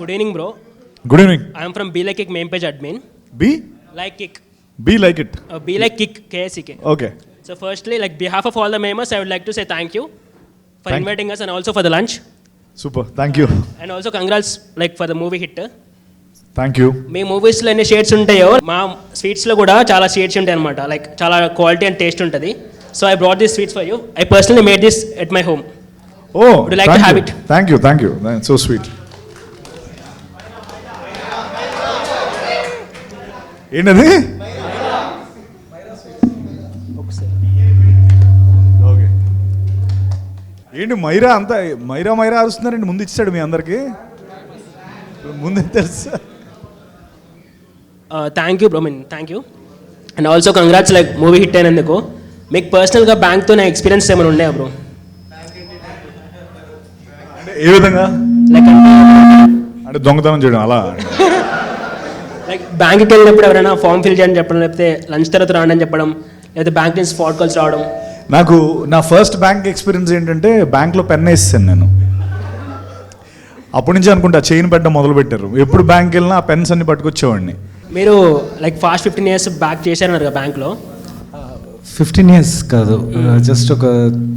Good evening, bro. Good evening. I am from Be Like Kick main page admin. Be? Like Kick. Be like it. Be Like Kick, KSEK. Okay. So firstly, like behalf of all the members, I would like to say thank you for Thank inviting us and also for the lunch. Super. Thank you. And also congrats like for the movie hit. Thank you. మీ మూవీస్లో ఎన్ని shades ఉంటాయో మా స్వీట్స్లో కూడా చాలా shades ఉంటాయి అనమాట, like చాలా quality and taste ఉంటుంది. So I brought this sweets for you. I personally made this at my home. Oh, Would you like thank to have you. it? Thank you. Thank you. That's so sweet. ఏంటది? Okay. ఏంటి మైరా అంతా మైరా అరుస్తున్నారండి? ముందు ఇచ్చాడు మీ అందరికి, ముందే తెలుసా? Thank you bro, thank you. And also congrats like movie hit అయినందుకు. మీకు పర్సనల్గా బ్యాంక్తో నా ఎక్స్పీరియన్స్ ఏమైనా ఉన్నాయా బ్రో? అంటే ఏ విధంగా? లైక్ అంటే దొంగతనం చేయడం అలా? లైక్ బ్యాంక్కి వెళ్ళినప్పుడు ఎవరైనా ఫామ్ ఫిల్ చేయని చెప్పడం, లేకపోతే లంచ్ తర్వాత రాండి అని చెప్పడం, లేకపోతే బ్యాంక్ నుంచి స్పాట్ కాల్స్ రావడం. నాకు నా ఫస్ట్ బ్యాంక్ ఎక్స్పీరియన్స్ ఏంటంటే, బ్యాంక్లో పెన్ వేసాను నేను. అప్పటి నుంచి అనుకుంటా చైన్ పెట్టడం మొదలు పెట్టారు. ఎప్పుడు బ్యాంక్కి వెళ్ళినా ఆ పెన్స్ అన్ని పట్టుకొచ్చేవాడిని. మీరు లైక్ ఫాస్ట్ 15 years బ్యాక్ చేశారన్నారు కదా బ్యాంక్లో. 15 years కాదు, జస్ట్ ఒక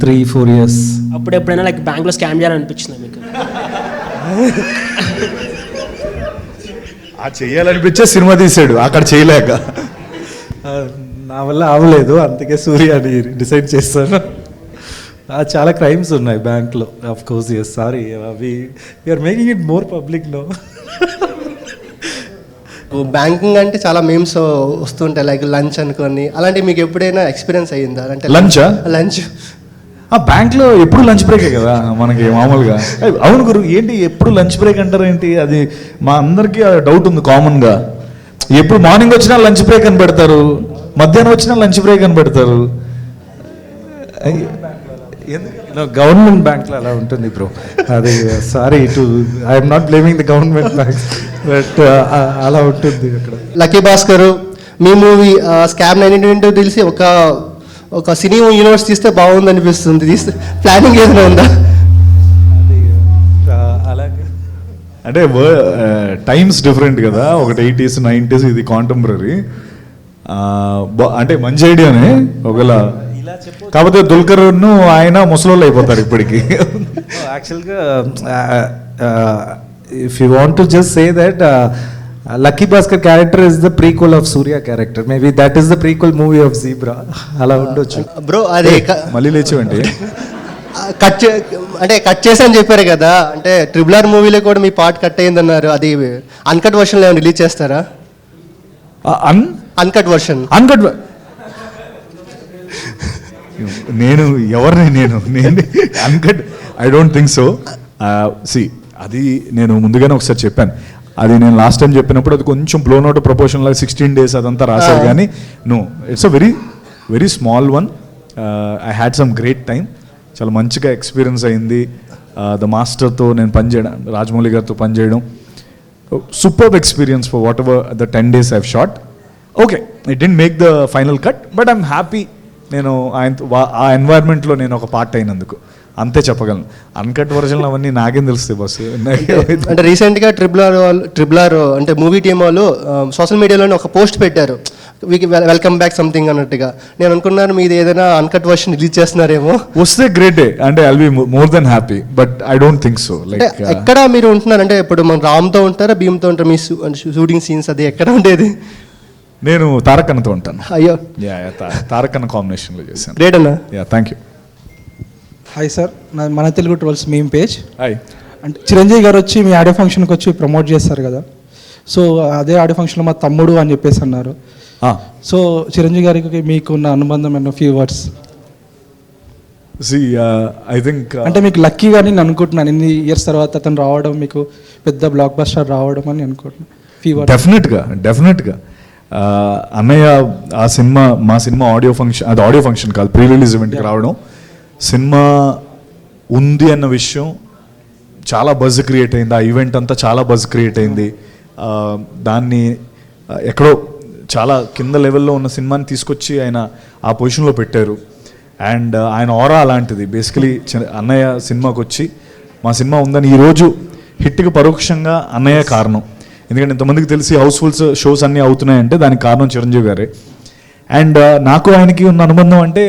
3-4 years. అప్పుడు ఎప్పుడైనా లైక్ బ్యాంక్లో స్కామ్ చేయాలనిపించిందా మీకు? ఆ చెయ్యాలనిపించే సినిమా తీసాడు అక్కడ చేయలేక. నా వల్ల అవ్వలేదు, అందుకే సూర్య అని డిసైడ్ చేస్తాను. చాలా క్రైమ్స్ ఉన్నాయి బ్యాంక్లో. Of course yes, sorry, we're making it more public no. Banking అంటే చాలా మేమ్స్ వస్తుంటాయి, లైక్ లంచ్ అనుకోని, అలాంటివి మీకు ఎప్పుడైనా ఎక్స్పీరియన్స్ అయ్యిందా? అంటే లంచ్ ఆ బ్యాంక్లో ఎప్పుడు లంచ్ బ్రేకే కదా మనకి మామూలుగా. అవును గురు, ఏంటి ఎప్పుడు లంచ్ బ్రేక్ అంటారు ఏంటి? అది మా అందరికీ డౌట్ ఉంది కామన్గా. ఎప్పుడు మార్నింగ్ వచ్చినా లంచ్ బ్రేక్ అని పెడతారు, మధ్యాహ్నం వచ్చినా లంచ్ బ్రేక్ అని పెడతారు. గవర్నమెంట్ బ్యాంక్లో అలా ఉంటుంది బ్రో. అది sorry to I'm not blaming the government bank, but అలా ఉంటుంది అక్కడ. లక్కీ భాస్కర్ మీ మూవీ స్కామ్ 1922 తెలిసి ఒక సినీ యూనివర్స్ తీస్తే బాగుంది అనిపిస్తుంది. తీస్తే ప్లానింగ్ ఏదైనా ఉందా? అలాగే అంటే టైమ్స్ డిఫరెంట్ కదా, ఒకటి 80s 90s, ఇది కాంటెంపరీ. అంటే మంచి ఐడియానే ఒకవేళ, కాకపోతే దుల్కర్ను ఆయన ముసలోళ్ళు అయిపోతారు ఇప్పటికి. యాక్చువల్గా if you want to just say that Lucky Bhaskar character is the prequel of Surya character. Maybe that is the prequel movie of Zebra. అలా ఉండొచ్చు బ్రో. అదే మళ్ళీ లేచేవండి. కట్ చేసి అని చెప్పారు కదా, అంటే RRR మూవీలో కూడా మీ పార్ట్ కట్ అయిందన్నారు. అది అన్కట్ వర్షన్లో ఏమైనా రిలీజ్ చేస్తారా? Uncut version. నేను ఎవరిని నేను uncut I don't think so. సి అది నేను ముందుగానే ఒకసారి చెప్పాను. అది నేను లాస్ట్ టైం చెప్పినప్పుడు అది కొంచెం బ్లోన్ అవుట్ ప్రపోర్షన్లో 16 days అదంతా రాశారు. కానీ no, it's a very very small one. I had some great time. చాలా మంచిగా ఎక్స్పీరియన్స్ అయింది. ద మాస్టర్తో నేను పనిచేయడం, రాజమౌళి గారితో పనిచేయడం, superb experience for what ever the 10 days I've shot. Okay, it didn't make the final cut, but I'm happy. నేను ఆ ఎన్వైర్న్మెంట్లో నేను ఒక పార్ట్ అయినందుకు అంతే చెప్పగలను. అన్కట్ వర్జన్లు అవన్నీ నాకేం తెలుస్తాయి బస్. అంటే రీసెంట్గా ట్రిపుల్ ఆర్ అంటే మూవీ టీమ్ వాళ్ళు సోషల్ మీడియాలోనే ఒక పోస్ట్ పెట్టారు, వెల్కమ్ బ్యాక్ సంథింగ్ అన్నట్టుగా. నేను అనుకున్నాను మీది ఏదైనా అన్కట్ వర్షన్ రిలీజ్ చేస్తున్నారేమో. వస్తే గ్రేటే, అంటే I'll be more than happy, but I don't think so. Like ఎక్కడ మీరు ఉంటున్నారు అంటే, ఇప్పుడు మన రామ్తో ఉంటారా భీమ్తో ఉంటారా? మీ షూటింగ్ సీన్స్ అది ఎక్కడ ఉండేది? నేను తారకన్నతో ఉంటాను. అయ్యో, తారకన్న కాంబినేషన్లో చేశాను. గ్రేట్ అన్న. Thank you. హాయ్ సార్, నా మన Telugu trolls meme page. Hi. అంటే చిరంజీవి గారు వచ్చి మీ ఆడియో ఫంక్షన్కి వచ్చి ప్రమోట్ చేస్తారు కదా, సో అదే ఆడియో ఫంక్షన్లో మా తమ్ముడు అని చెప్పేసి అన్నారు. సో చిరంజీవి గారికి మీకు ఉన్న అనుబంధం అన్న ఫ్యూ వర్డ్స్. ఐ థింక్ అంటే మీకు లక్కీ గాని నేను అనుకుంటున్నాను, ఇన్ని ఇయర్స్ తర్వాత అతను రావడం, మీకు పెద్ద బ్లాక్ బస్టర్ రావడం అని అనుకుంటున్నాను. Few words. డెఫినెట్గా అన్నయ్య ఆ సినిమా, మా సినిమా ఆడియో ఫంక్షన్, అది ఆడియో ఫంక్షన్ కాదు, ప్రీ రిలీజ్ ఈవెంట్కి రావడం, సినిమా ఉంది అన్న విషయం చాలా బజ్ క్రియేట్ అయింది. ఆ ఈవెంట్ అంతా చాలా బజ్ క్రియేట్ అయింది. దాన్ని ఎక్కడో చాలా కింద లెవెల్లో ఉన్న సినిమాని తీసుకొచ్చి ఆయన ఆ పొజిషన్లో పెట్టారు. అండ్ ఆయన ఆరా అలాంటిది. బేసికలీ అన్నయ్య సినిమాకి వచ్చి మా సినిమా ఉందని ఈరోజు హిట్కి పరోక్షంగా అన్నయ్య కారణం. ఎందుకంటే ఇంతమందికి తెలిసి హౌస్ఫుల్స్ షోస్ అన్నీ అవుతున్నాయంటే దానికి కారణం చిరంజీవి గారే. అండ్ నాకు ఆయనకి ఉన్న అనుబంధం అంటే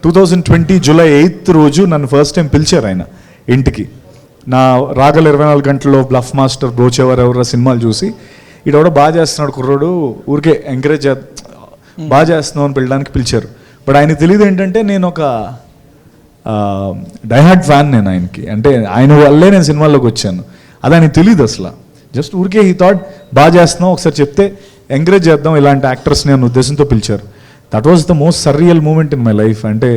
2020 జూలై 8th రోజు నన్ను ఫస్ట్ టైం పిలిచారు ఆయన ఇంటికి. నా రాగల 24 గంటల్లో, బ్లఫ్ మాస్టర్, బ్రోచేవారు ఎవరో సినిమాలు చూసి ఈడెవడో బాగా చేస్తున్నాడు కుర్రోడు, ఊరికే ఎంకరేజ్ బాగా చేస్తున్నావు అని పిలడానికి పిలిచారు. బట్ ఆయనకి తెలియదు ఏంటంటే నేను ఒక డైహార్డ్ ఫ్యాన్ నేను ఆయనకి. అంటే ఆయన వల్లే నేను సినిమాల్లోకి వచ్చాను. అది ఆయనకి తెలియదు అసలు. జస్ట్ ఊరికే హీ థాట్ బాగా చేస్తున్నావు, ఒకసారి చెప్తే ఎంకరేజ్ చేద్దాం ఇలాంటి యాక్టర్స్ని అన్న ఉద్దేశంతో పిలిచారు. That was the most surreal moment in my life. అంటే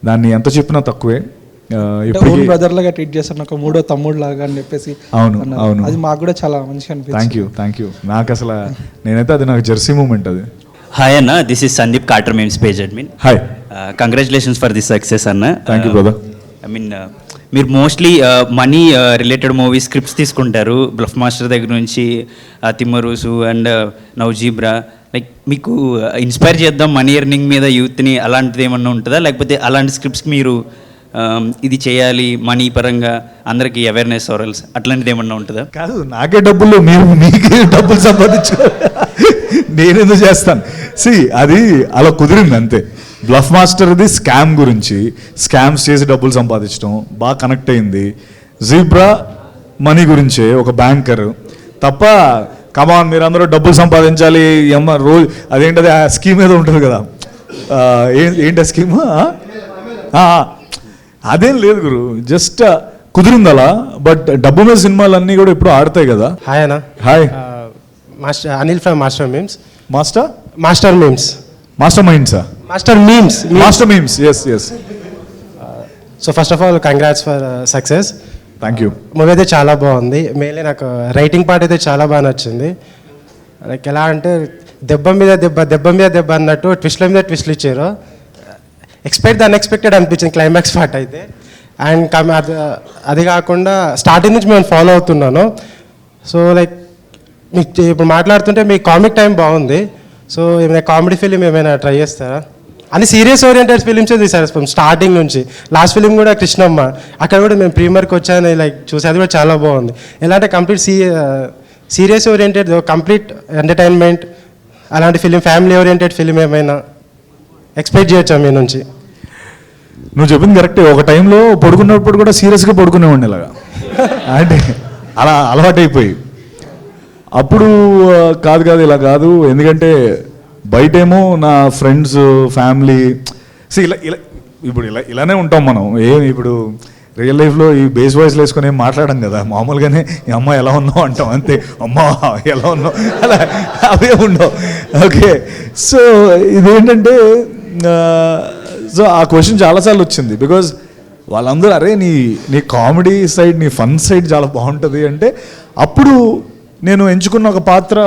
దాన్ని ఎంత చెప్పినా తక్కువే. ఇప్పుడు బ్రదర్ లాగా ట్రీట్ చేస్తాను, ఒక మూడో తమ్ముడు లాగా అని చెప్పేసి. అవును అవును, అది మాకు కూడా చాలా మంచిగా అనిపించింది. Thank you. నాకు అసలు నేనైతే అది నాకు జెర్సీ మూమెంట్ అది. హాయ్ అన్న, this is Sandeep Carter memes page admin. Hi, congratulations for this success అన్న. Thank you brother. I mean మీరు mostly money related movie scripts తీసుకుంటారు, బ్లఫ్ మాస్టర్ దగ్గర నుంచి తిమ్మరూసు అండ్ నవజీబ్రా. లైక్ మీకు ఇన్స్పైర్ చేద్దాం మనీ ఎర్నింగ్ మీద యూత్ని, అలాంటిది ఏమన్నా ఉంటుందా? లేకపోతే అలాంటి స్క్రిప్ట్స్కి మీరు ఇది చేయాలి మనీ పరంగా అందరికీ అవేర్నెస్ ఆరల్స్ అట్లాంటిది ఏమన్నా ఉంటుందా? కాదు, నాకే డబ్బులు, మీరు మీకే డబ్బులు సంపాదించు, నేనెందుకు చేస్తాను? అది అలా కుదిరింది అంతే. బ్లఫ్ మాస్టర్ది స్కామ్ గురించి, స్కామ్స్ చేసి డబ్బులు సంపాదించడం బాగా కనెక్ట్ అయింది. జీబ్రా మనీ గురించే, ఒక బ్యాంకర్ తప్ప. కమాన్, మీరు అందరూ డబ్బులు సంపాదించాలి రోజు, అదేంటది ఆ స్కీమ్ ఏదో ఉంటుంది కదా, ఏంటి ఆ స్కీమ్? అదేం లేదు గురు, జస్ట్ కుదిరింది అలా. బట్ డబ్బు మీద సినిమాలు అన్నీ కూడా ఇప్పుడు ఆడతాయి కదా. హాయ్ అన్న. Hi, master Anil from master memes. Master memes. Master మైండ్సా? Master memes. Master memes, yes. So first of all congrats for success. Thank you. Movie అయితే చాలా బాగుంది. మెయిన్లీ నాకు రైటింగ్ పార్ట్ అయితే చాలా బాగా నచ్చింది. లైక్ ఎలా అంటే దెబ్బ మీద దెబ్బ అన్నట్టు ట్విస్ట్ల మీద ట్విస్ట్లు ఇచ్చారు. ఎక్స్పెక్ట్ ద అన్ఎక్స్పెక్టెడ్ అనిపించింది క్లైమాక్స్ పార్ట్ అయితే. అండ్ అది కాకుండా స్టార్టింగ్ నుంచి మేము ఫాలో అవుతున్నాను. సో లైక్ మీకు ఇప్పుడు మాట్లాడుతుంటే మీ కామిక్ టైం బాగుంది. సో ఏమైనా కామెడీ ఫిలిం ఏమైనా ట్రై చేస్తారా? అని సీరియస్ ఓరియంటెడ్ ఫిలిమ్సే తీసారు ఫ్రమ్ స్టార్టింగ్ నుంచి. లాస్ట్ ఫిలిం కూడా కృష్ణమ్మ, అక్కడ కూడా మేము ప్రీమియర్కి వచ్చాను, లైక్ చూసి అది కూడా చాలా బాగుంది. ఎలా అంటే complete serious oriented, complete entertainment అలాంటి ఫిలిం, ఫ్యామిలీ ఓరియంటెడ్ ఫిలిం ఏమైనా ఎక్స్పెక్ట్ చేయొచ్చా మీ నుంచి? నువ్వు చెప్పింది కరెక్టే. ఒక టైంలో పడుకున్నప్పుడు కూడా సీరియస్గా పడుకునేవాడిని ఇలాగా, అంటే అలా అలవాటైపోయి. అప్పుడు కాదు ఇలా కాదు, ఎందుకంటే బయటేమో నా ఫ్రెండ్స్, ఫ్యామిలీ, ఇలానే ఉంటాం మనం. ఇప్పుడు రియల్ లైఫ్లో ఈ బేస్ వాయిస్లో వేసుకొని ఏం మాట్లాడడం కదా, మామూలుగానే ఈ అమ్మ ఎలా ఉన్నావు అంటాం అంతే. అమ్మ ఎలా ఉన్నావు అలా అవే ఉండవు. ఓకే, సో ఇదేంటంటే సో ఆ క్వశ్చన్ చాలాసార్లు వచ్చింది. బికాజ్ వాళ్ళందరూ అరే నీ కామెడీ సైడ్, నీ ఫన్ సైడ్ చాలా బాగుంటుంది అంటే, అప్పుడు నేను ఎంచుకున్న ఒక పాత్ర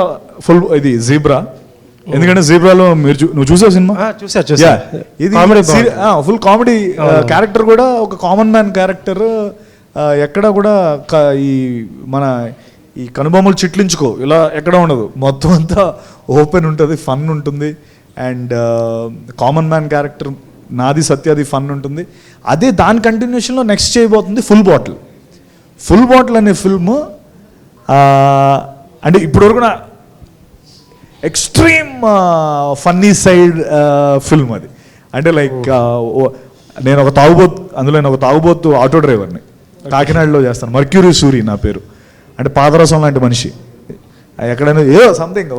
ఫుల్ ఇది జీబ్రా. ఎందుకంటే జీబ్రాలో నువ్వు చూసావు సినిమా? చూసా. ఇది ఫుల్ కామెడీ క్యారెక్టర్ కూడా, ఒక కామన్ మ్యాన్ క్యారెక్టర్. ఎక్కడ కూడా మన ఈ కనుబొమ్మలు చిట్లించుకో ఇలా ఎక్కడ ఉండదు, మొత్తం అంతా ఓపెన్ ఉంటుంది, ఫన్ ఉంటుంది. అండ్ కామన్ మ్యాన్ క్యారెక్టర్ నాది, సత్యాది ఫన్ ఉంటుంది. అదే దాని కంటిన్యూషన్లో నెక్స్ట్ చేయబోతుంది ఫుల్ బాటిల్ అనే ఫిల్మ్. అంటే ఇప్పటివరకు నా ఎక్స్ట్రీమ్ ఫన్నీ సైడ్ ఫిల్మ్ అది. అంటే లైక్ నేను ఒక తాగుబోతు ఆటో డ్రైవర్ని కాకినాడలో చేస్తాను. మర్క్యూరీ సూరి నా పేరు. అంటే పాదరసం లాంటి మనిషి. ఎక్కడైనా ఏదో సంథింగ్,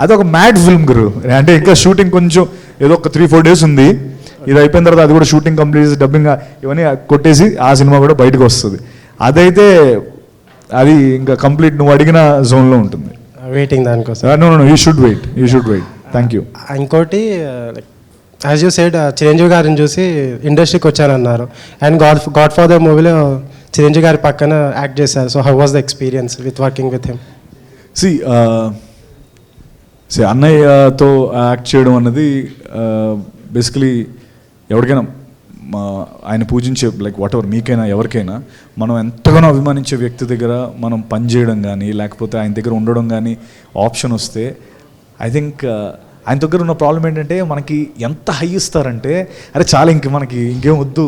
అదొక మ్యాడ్ ఫిల్మ్ గురు. అంటే ఇంకా షూటింగ్ కొంచెం ఏదో ఒక 3-4 days ఉంది. ఇది అయిపోయిన తర్వాత అది కూడా షూటింగ్ కంప్లీట్ చేసి, డబ్బింగ్ ఇవన్నీ కొట్టేసి ఆ సినిమా కూడా బయటకు వస్తుంది. అదైతే అది ఇంకా కంప్లీట్ నువ్వు అడిగిన జోన్లో ఉంటుంది. వెయిటింగ్ దానికోసం. No you should wait. Thank you. ఇంకోటి యాజ్ యూ సెడ్, చిరంజీవి గారిని చూసి ఇండస్ట్రీకి వచ్చానన్నారు. అండ్ గాడ్ ఫాదర్ మూవీలో చిరంజీవి గారి పక్కన యాక్ట్ చేశారు. So how was the experience with working with him? అన్నయ్యతో యాక్ట్ చేయడం అన్నది బేసికలీ ఎవరికైనా ఆయన పూజించే, లైక్ వాట్ ఎవర్, మీకైనా ఎవరికైనా మనం ఎంతగానో అభిమానించే వ్యక్తి దగ్గర మనం పనిచేయడం కానీ, లేకపోతే ఆయన దగ్గర ఉండడం కానీ ఆప్షన్ వస్తే, ఐ థింక్ ఆయన దగ్గర ఉన్న ప్రాబ్లం ఏంటంటే, మనకి ఎంత హై ఇస్తారంటే, అరే చాలా మనకి ఇంకేం వద్దు,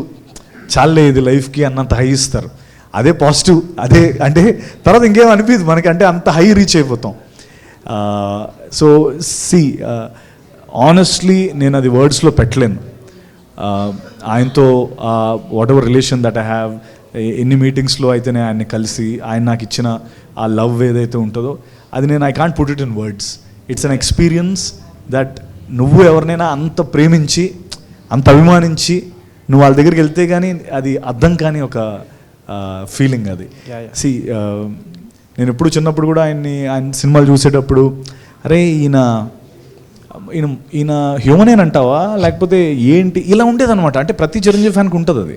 చాలే ఇది లైఫ్కి అన్నంత హై ఇస్తారు. అదే పాజిటివ్, అదే అంటే తర్వాత ఇంకేం అనిపించదు మనకి, అంటే అంత హై రీచ్ అయిపోతాం. సో సి ఆనెస్ట్లీ నేను అది వర్డ్స్లో పెట్టలేను. ఆయనతో what ever relation that I have, ఎన్ని మీటింగ్స్లో అయితే నేను ఆయన్ని కలిసి ఆయన నాకు ఇచ్చిన ఆ లవ్ ఏదైతే ఉంటుందో అది నేను I can't put it in words. It's an experience that నువ్వు ఎవరినైనా అంత ప్రేమించి అంత అభిమానించి నువ్వు వాళ్ళ దగ్గరికి వెళ్తే కానీ అది అర్థం కాని ఒక ఫీలింగ్ అది. సి నేను ఎప్పుడు చిన్నప్పుడు కూడా ఆయన సినిమాలు చూసేటప్పుడు అరే ఈయన హ్యూమనేనంటావా లేకపోతే ఏంటి ఇలా ఉండేదన్నమాట. అంటే ప్రతి చిరంజీవి ఫ్యాన్కి ఉంటుంది అది.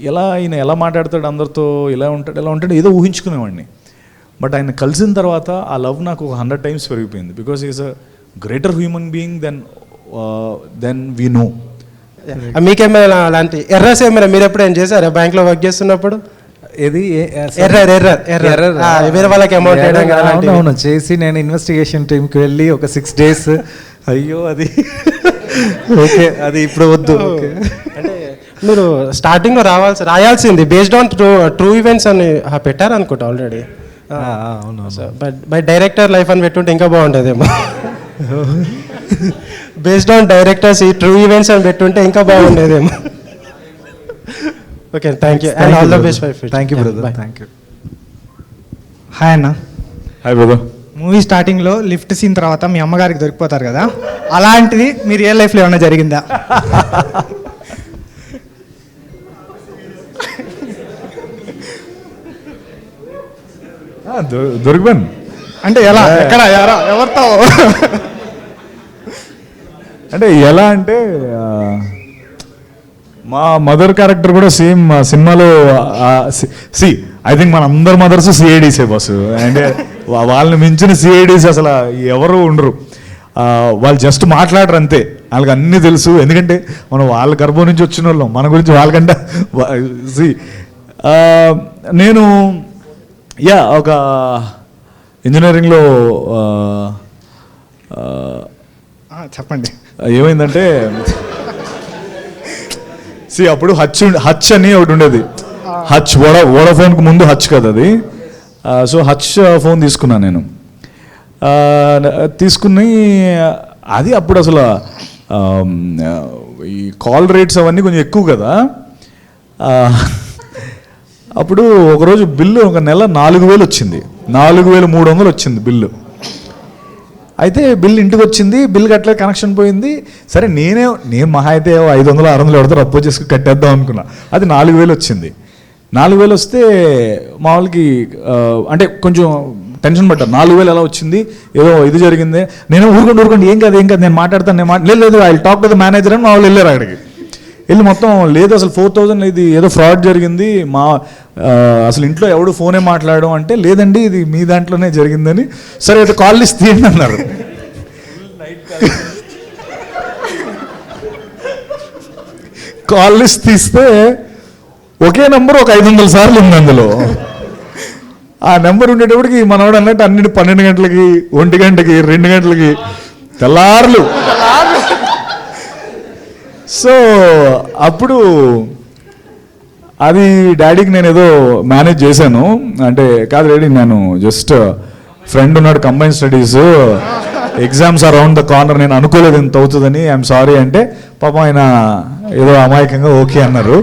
ఈయన ఎలా మాట్లాడతాడు అందరితో, ఎలా ఉంటాడు ఏదో ఊహించుకునేవాడిని. బట్ ఆయన కలిసిన తర్వాత ఆ లవ్ నాకు 100 times పెరిగిపోయింది. Because is a greater human being than we know. మీకేమైనా అలాంటి ఎర్రర్స్ ఏమైనా మీరు ఎప్పుడు ఏం చేశారా బ్యాంక్లో వర్క్ చేస్తున్నప్పుడు? ఏది ఎర్రర్ వేరే వాళ్ళకి అమౌంట్ వేయడం కదా అలాంటివి. అవును చేసి నేను ఇన్వెస్టిగేషన్ టీంకి వెళ్ళి ఒక 6 days అయ్యో అది ఓకే అది ఇప్పుడు వద్దు. అంటే మీరు స్టార్టింగ్లో రాయాల్సింది బేస్డ్ ఆన్ ట్రూ ఈవెంట్స్ అని పెట్టారు అనుకుంటా ఆల్రెడీ. అవును బట్ బై డైరెక్టర్ లైఫ్ అని పెట్టుంటే ఇంకా బాగుంటుందేమో. బేస్డ్ ఆన్ డైరెక్టర్స్ ఈ ట్రూ ఈవెంట్స్ అని పెట్టుంటే ఇంకా బాగుండేదేమో. Okay thank you and all the best for future. Thank you brother, thank you. Hi అన్న. Hi brother. మూవీ స్టార్టింగ్లో లిఫ్ట్ సీన్ తర్వాత మీ అమ్మగారికి దొరికిపోతారు కదా, అలాంటిది మీ రియల్ లైఫ్లో ఏమైనా జరిగిందా? దొరికిపోయాను అంటే ఎలా, ఎక్కడ, ఎవరితో? అంటే ఎలా అంటే మా మదర్ క్యారెక్టర్ కూడా సేమ్ సినిమాలో సి ఐ థింక్ మన అందరి మదర్స్ సిఐడీసే బస్సు. అంటే వాళ్ళని మించిన సిఐడీస్ అసలు ఎవరు ఉండరు. వాళ్ళు జస్ట్ మాట్లాడరు అంతే, వాళ్ళకి అన్నీ తెలుసు. ఎందుకంటే మనం వాళ్ళ గర్భం నుంచి వచ్చిన వాళ్ళం, మన గురించి వాళ్ళకంటే సి నేను ఒక ఇంజనీరింగ్లో చెప్పండి. ఏమైందంటే అప్పుడు హచ్ అని ఒకటి ఉండేది. హచ్ వోడాఫోన్కి ముందు హచ్ కదా అది. సో హచ్ ఫోన్ తీసుకున్నాను నేను. తీసుకుని అది అప్పుడు అసలు ఈ కాల్ రేట్స్ అవన్నీ కొంచెం ఎక్కువ కదా. అప్పుడు ఒకరోజు బిల్లు ఒక నెల 4,000 వచ్చింది, 4,300 వచ్చింది బిల్లు. అయితే బిల్ ఇంటికి వచ్చింది, బిల్ కట్టలేదు, కనెక్షన్ పోయింది. సరే నేను మహా అయితే 500 600 ఎవరితో అప్పు చేసుకుని కట్టేద్దాం అనుకున్నా. అది 4,000 వచ్చింది. 4,000 వస్తే మా వాళ్ళకి అంటే కొంచెం టెన్షన్ పడ్డారు. 4,000 ఎలా వచ్చింది, ఏదో ఇది జరిగింది. నేను ఊరుకోండి ఏం కాదు నేను మాట్లాడతాను, లేదు I talk to the manager అని మా వాళ్ళు వెళ్ళారు. అక్కడికి వెళ్ళి మొత్తం లేదు అసలు 4,000 ఇది ఏదో ఫ్రాడ్ జరిగింది, అసలు ఇంట్లో ఎవడు ఫోనే మాట్లాడడం అంటే లేదండి ఇది మీ దాంట్లోనే జరిగిందని. సరే అయితే కాల్ లిస్ట్ తీయండి అన్నారు. కాల్ లిస్ట్ తీస్తే ఒకే నెంబర్ ఒక 500 సార్లు ఉంది అందులో. ఆ నెంబర్ ఉండేటప్పటికి మనవాడు అన్నట్టు అన్నిటి 12 గంటలకి 1 గంటకి 2 గంటలకి తెల్లార్లు. సో అప్పుడు అది డాడీకి నేను ఏదో మేనేజ్ చేశాను. అంటే కాదు డాడీ, నేను జస్ట్ ఫ్రెండ్ ఉన్నాడు combine studies, exams around the corner, నేను అనుకోలేదు ఇంత అవుతుందని, ఐఎమ్ సారీ అంటే పాపం ఆయన ఏదో అమాయకంగా ఓకే అన్నారు.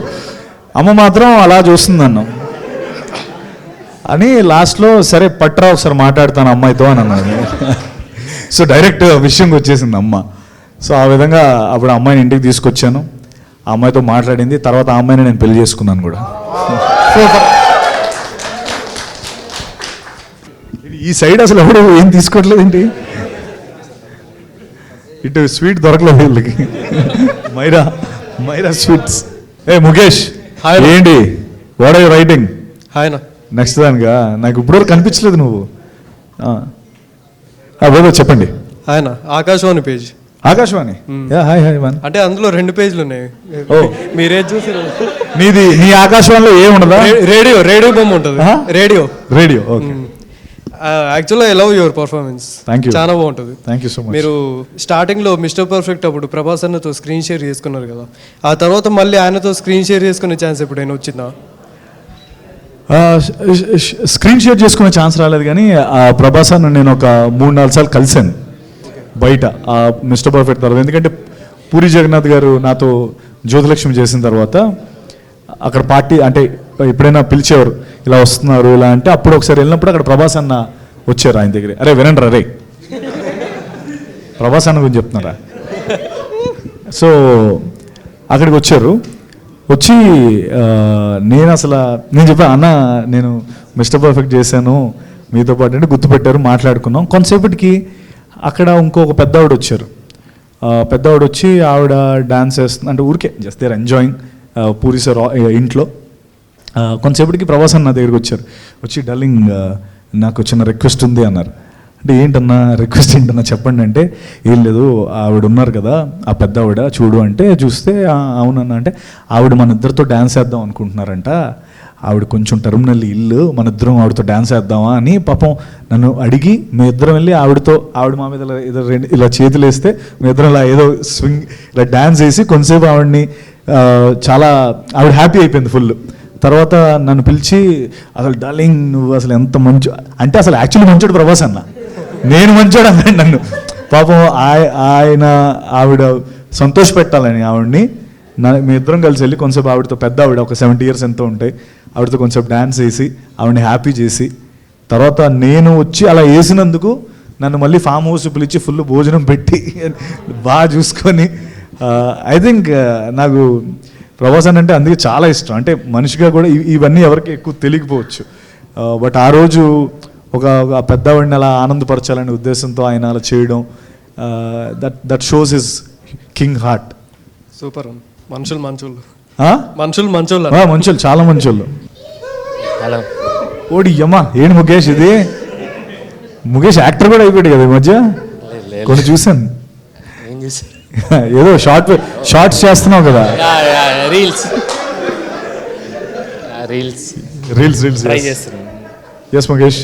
అమ్మ మాత్రం అలా చూస్తుంది అన్నాం అని లాస్ట్లో సరే పట్రా ఒకసారి మాట్లాడతాను అమ్మాయితో అని అన్నాను. సో డైరెక్ట్ విషయంకి వచ్చేసింది అమ్మ. సో ఆ విధంగా అప్పుడు అమ్మాయిని ఇంటికి తీసుకొచ్చాను, ఆ అమ్మాయితో మాట్లాడింది. తర్వాత ఆ అమ్మాయిని నేను పెళ్లి చేసుకున్నాను కూడా. ఈ సైడ్ అసలు ఎవరు ఏం తీసుకోవట్లేదు ఏంటి, ఇటు స్వీట్ దొరకలేదు వీళ్ళకి. మైరా స్వీట్స్. ముఖేష్ ఏంటి what are you writing? Hi నా. నెక్స్ట్ దానిగా నాకు ఇప్పుడు కనిపించలేదు నువ్వు. చెప్పండి. హాయ్ నా, Akashvani page. Akashvani. Hi one. అంటే అందులో 2 పేజీలు ఉన్నాయి. మీరేం చూసారు? నీ ఆకాశవాణిలో ఏం ఉండదా? రేడియో బొమ్మ ఉంటుంది. రేడియో. ఓకే. యాక్చువల్గా I love your performance. Thank you. చాలా బాగుంటుంది. Thank you so much. మీరు స్టార్టింగ్లో మిస్టర్ పర్ఫెక్ట్ అప్పుడు ప్రభాస్ అన్నతో స్క్రీన్ షేర్ చేసుకున్నారు కదా, ఆ తర్వాత మళ్ళీ ఆయనతో స్క్రీన్ షేర్ చేసుకునే ఛాన్స్ ఎప్పుడైనా వచ్చిందా? స్క్రీన్ షేర్ చేసుకునే ఛాన్స్ రాలేదు కానీ ప్రభాస్ అన్న నేను ఒక 3-4 సార్లు కలిశాను బయట మిస్టర్ పర్ఫెక్ట్ తర్వాత. ఎందుకంటే పూరి జగన్నాథ్ గారు నాతో జ్యోతిలక్ష్మి చేసిన తర్వాత అక్కడ పార్టీ అంటే ఎప్పుడైనా పిలిచేవారు ఇలా వస్తున్నారు ఇలా అంటే, అప్పుడు ఒకసారి వెళ్ళినప్పుడు అక్కడ ప్రభాస్ అన్న వచ్చారు ఆయన దగ్గర. అరే వినండి రే, ప్రభాస్ అన్న గురించి చెప్తున్నారా? సో అక్కడికి వచ్చారు. వచ్చి నేను చెప్పాను అన్న నేను మిస్టర్ పర్ఫెక్ట్ చేశాను మీతో పాటు అంటే గుర్తుపెట్టారు, మాట్లాడుకున్నాం. కొంతసేపటికి అక్కడ ఇంకొక పెద్దవాడు వచ్చారు. పెద్దవాడు వచ్చి ఆవిడ డాన్స్ చేస్తుంది అంటే ఊరికే just there enjoying Puri sir ఇంట్లో. కొంతసేపటికి ప్రభాస్ అన్న నా దగ్గరికి వచ్చారు. వచ్చి డార్లింగ్ నాకు చిన్న రిక్వెస్ట్ ఉంది అన్నారు. అంటే ఏంటన్నా రిక్వెస్ట్ ఏంటన్నా చెప్పండి అంటే, ఏం లేదు ఆవిడ ఉన్నారు కదా ఆ పెద్ద ఆవిడ చూడు అంటే చూస్తే అవునన్నా అంటే ఆవిడ మన ఇద్దరితో డ్యాన్స్ వేద్దాం అనుకుంటున్నారంట, ఆవిడ కొంచెం టర్మినల్ ఇల్లు మన ఇద్దరం ఆవిడతో డ్యాన్స్ వేద్దామా అని పాపం నన్ను అడిగి మీ ఇద్దరం వెళ్ళి ఆవిడ మా మీద ఇలా చేతులు వేస్తే మీ ఇద్దరం ఇలా ఏదో స్వింగ్ ఇలా డ్యాన్స్ వేసి కొంతసేపు ఆవిడని చాలా ఆవిడ హ్యాపీ అయిపోయింది ఫుల్. తర్వాత నన్ను పిలిచి అసలు డార్లింగ్ నువ్వు అసలు ఎంత మంచి అంటే అసలు యాక్చువల్లీ మంచోడు ప్రభాస్ అన్న, నేను మంచోడు అన్నాడు నన్ను. పాపం ఆవిడ సంతోష పెట్టాలని ఆవిడని మీ ఇద్దరం కలిసి వెళ్ళి కొంచెం ఆవిడతో పెద్ద ఆవిడ ఒక 70 years ఎంతో ఉంటాయి ఆవిడతో కొంచెం డ్యాన్స్ వేసి ఆవిడని హ్యాపీ చేసి తర్వాత నేను వచ్చి అలా వేసినందుకు నన్ను మళ్ళీ ఫామ్ హౌస్ పిలిచి ఫుల్ భోజనం పెట్టి బాగా చూసుకొని ఐ థింక్ నాకు ప్రభాస్ అంటే అందుకే చాలా ఇష్టం. అంటే మనిషిగా కూడా ఇవన్నీ ఎవరికి ఎక్కువ తెలియకపోవచ్చు, బట్ ఆ రోజు ఒక పెద్దవాడిని అలా ఆనందపరచాలనే ఉద్దేశంతో ఆయన అలా చేయడం that shows his king heart. Super. మనుషులు మనుషులు చాలా మంచోళ్ళు. హలో ఓడి అమ్మా ఏంటి ముఖేష్ ఇది? ముఖేష్ యాక్టర్ కూడా అయిపోయాడు కదా ఈ మధ్య, కొన్ని చూసాను. ఏం చూసారు? ఏదో షార్ట్స్ చేస్తున్నావు కదా. రీల్స్ ట్రై చేస్తున్నాను. ఎస్ ముఖేష్,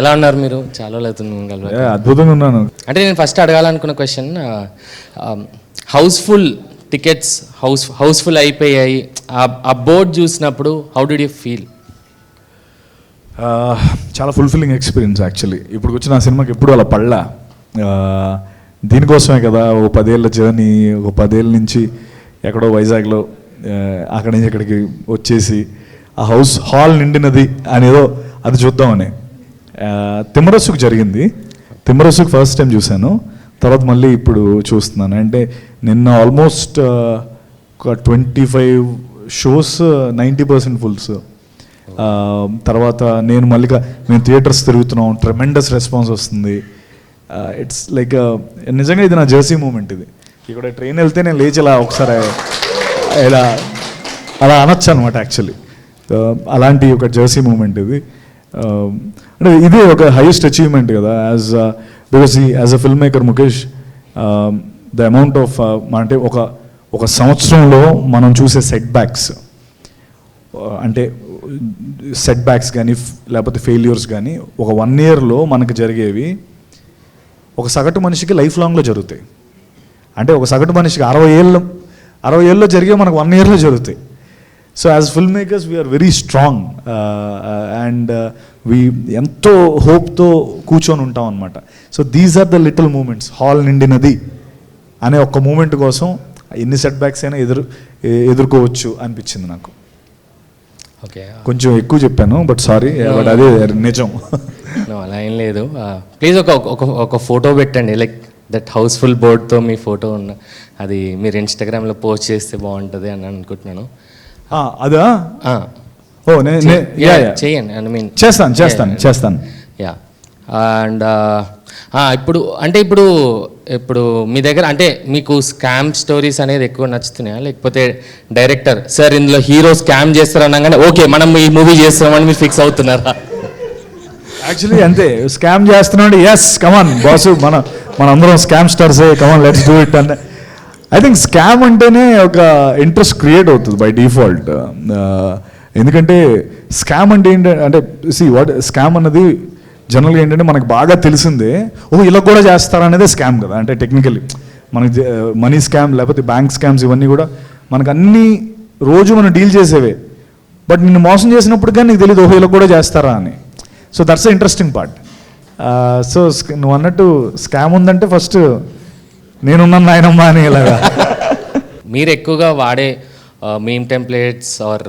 ఎలా ఉన్నారు మీరు? చాలా అవుతుంది. అద్భుతంగా ఉన్నాను. అంటే నేను ఫస్ట్ అడగాలనుకున్న క్వశ్చన్, హౌస్ఫుల్ టికెట్స్ హౌస్ఫుల్ అయిపోయాయి, ఆ బోర్డ్ చూసినప్పుడు హౌ డిడ్ యూ ఫీల్? చాలా ఫుల్ఫిల్లింగ్ ఎక్స్పీరియన్స్ యాక్చువల్లీ. ఇప్పుడు వచ్చిన ఆ సినిమాకి ఎప్పుడు అలా పడలా. దీనికోసమే కదా ఒక 10 ఏళ్ళ జర్నీ, ఒక 10 ఏళ్ళ నుంచి ఎక్కడో వైజాగ్లో అక్కడి నుంచి ఇక్కడికి వచ్చేసి ఆ హాల్ నిండినది అనేదో అది చూద్దామని. తిమ్మరసుకు జరిగింది. తిమ్మరసుకు ఫస్ట్ టైం చూశాను, తర్వాత మళ్ళీ ఇప్పుడు చూస్తున్నాను. అంటే నిన్న ఆల్మోస్ట్ ఒక 25 shows 90% ఫుల్స్. తర్వాత మేము థియేటర్స్ తిరుగుతున్నాం, ట్రెమెండస్ రెస్పాన్స్ వస్తుంది. ఇట్స్ లైక్ నిజంగా ఇది నా జర్సీ మూమెంట్. ఇది ఇక్కడ ట్రైన్ వెళ్తే నేను లేచి ఇలా ఒకసారి ఇలా అలా అనొచ్చు అనమాట యాక్చువల్లీ. అలాంటి ఒక జర్సీ మూమెంట్ ఇది. అంటే ఇదే ఒక హైయెస్ట్ అచీవ్మెంట్ కదా because as a film maker Mukesh, the amount of అంటే ఒక సంవత్సరంలో మనం చూసే సెట్ బ్యాక్స్ అంటే సెట్ బ్యాక్స్ కానీ లేకపోతే ఫెయిల్యూర్స్ కానీ ఒక 1 yearలో మనకు జరిగేవి ఒక సగటు మనిషికి లైఫ్ లాంగ్లో జరుగుతాయి. అంటే ఒక సగటు మనిషికి 60 ఏళ్ళలో జరిగే మనకు 1 yearలో జరుగుతాయి. So as film makers we are very strong and ఎంతో హోప్తో కూర్చొని ఉంటాం అనమాట. So these are the little moments. Hall నిండినది అనే ఒక్క మూమెంట్ కోసం ఎన్ని సెట్ బ్యాక్స్ అయినా ఎదుర్కోవచ్చు అనిపించింది నాకు. ఓకే, కొంచెం ఎక్కువ చెప్పాను బట్ సారీ, బట్ అదే నిజం. అలా ఏం లేదు. ప్లీజ్ ఒక ఫోటో పెట్టండి, లైక్ దట్ హౌస్ఫుల్ బోర్డ్తో మీ ఫోటో ఉన్న అది మీరు ఇన్స్టాగ్రామ్లో పోస్ట్ చేస్తే బాగుంటుంది అని అనుకుంటున్నాను. అదా? చేయండి. ఐ మీన్ చేస్తాను. యా. అండ్ ఇప్పుడు మీ దగ్గర అంటే మీకు స్కామ్ స్టోరీస్ అనేది ఎక్కువ నచ్చుతున్నాయా, లేకపోతే డైరెక్టర్ సార్ ఇందులో హీరో స్కామ్ చేస్తారు అనగానే ఓకే మనం ఈ మూవీ చేస్తామని మీరు ఫిక్స్ అవుతున్నారా? యాక్చువల్లీ అంతే, స్కామ్ చేస్తున్నాడు, ఎస్ కమాన్ బాసు మనందరం స్కామ్ స్టార్సే, కమాన్ లెట్స్ డూ ఇట్ అంటే. ఐ థింక్ స్కామ్ అంటేనే ఒక ఇంట్రెస్ట్ క్రియేట్ అవుతుంది బై డిఫాల్ట్. ఎందుకంటే స్కామ్ అంటే ఏంటంటే స్కామ్ అన్నది జనరల్గా ఏంటంటే మనకు బాగా తెలిసిందే, ఇలా కూడా చేస్తారనేదే స్కామ్ కదా. అంటే టెక్నికల్లీ మనకి మనీ స్కామ్ లేకపోతే బ్యాంక్ స్కామ్స్ ఇవన్నీ కూడా మనకు అన్ని రోజు మనం డీల్ చేసేవే. బట్ నిన్ను మోసం చేసినప్పుడు కానీ నీకు తెలియదు ఓహో ఇలా కూడా చేస్తారా అని. So that's the interesting part. So నువ్వు అన్నట్టు స్కామ్ ఉందంటే ఫస్ట్ నేనున్నాను నాయనమ్మా అని ఇలాగా. మీరు ఎక్కువగా వాడే మీమ్ టెంప్లెట్స్ ఆర్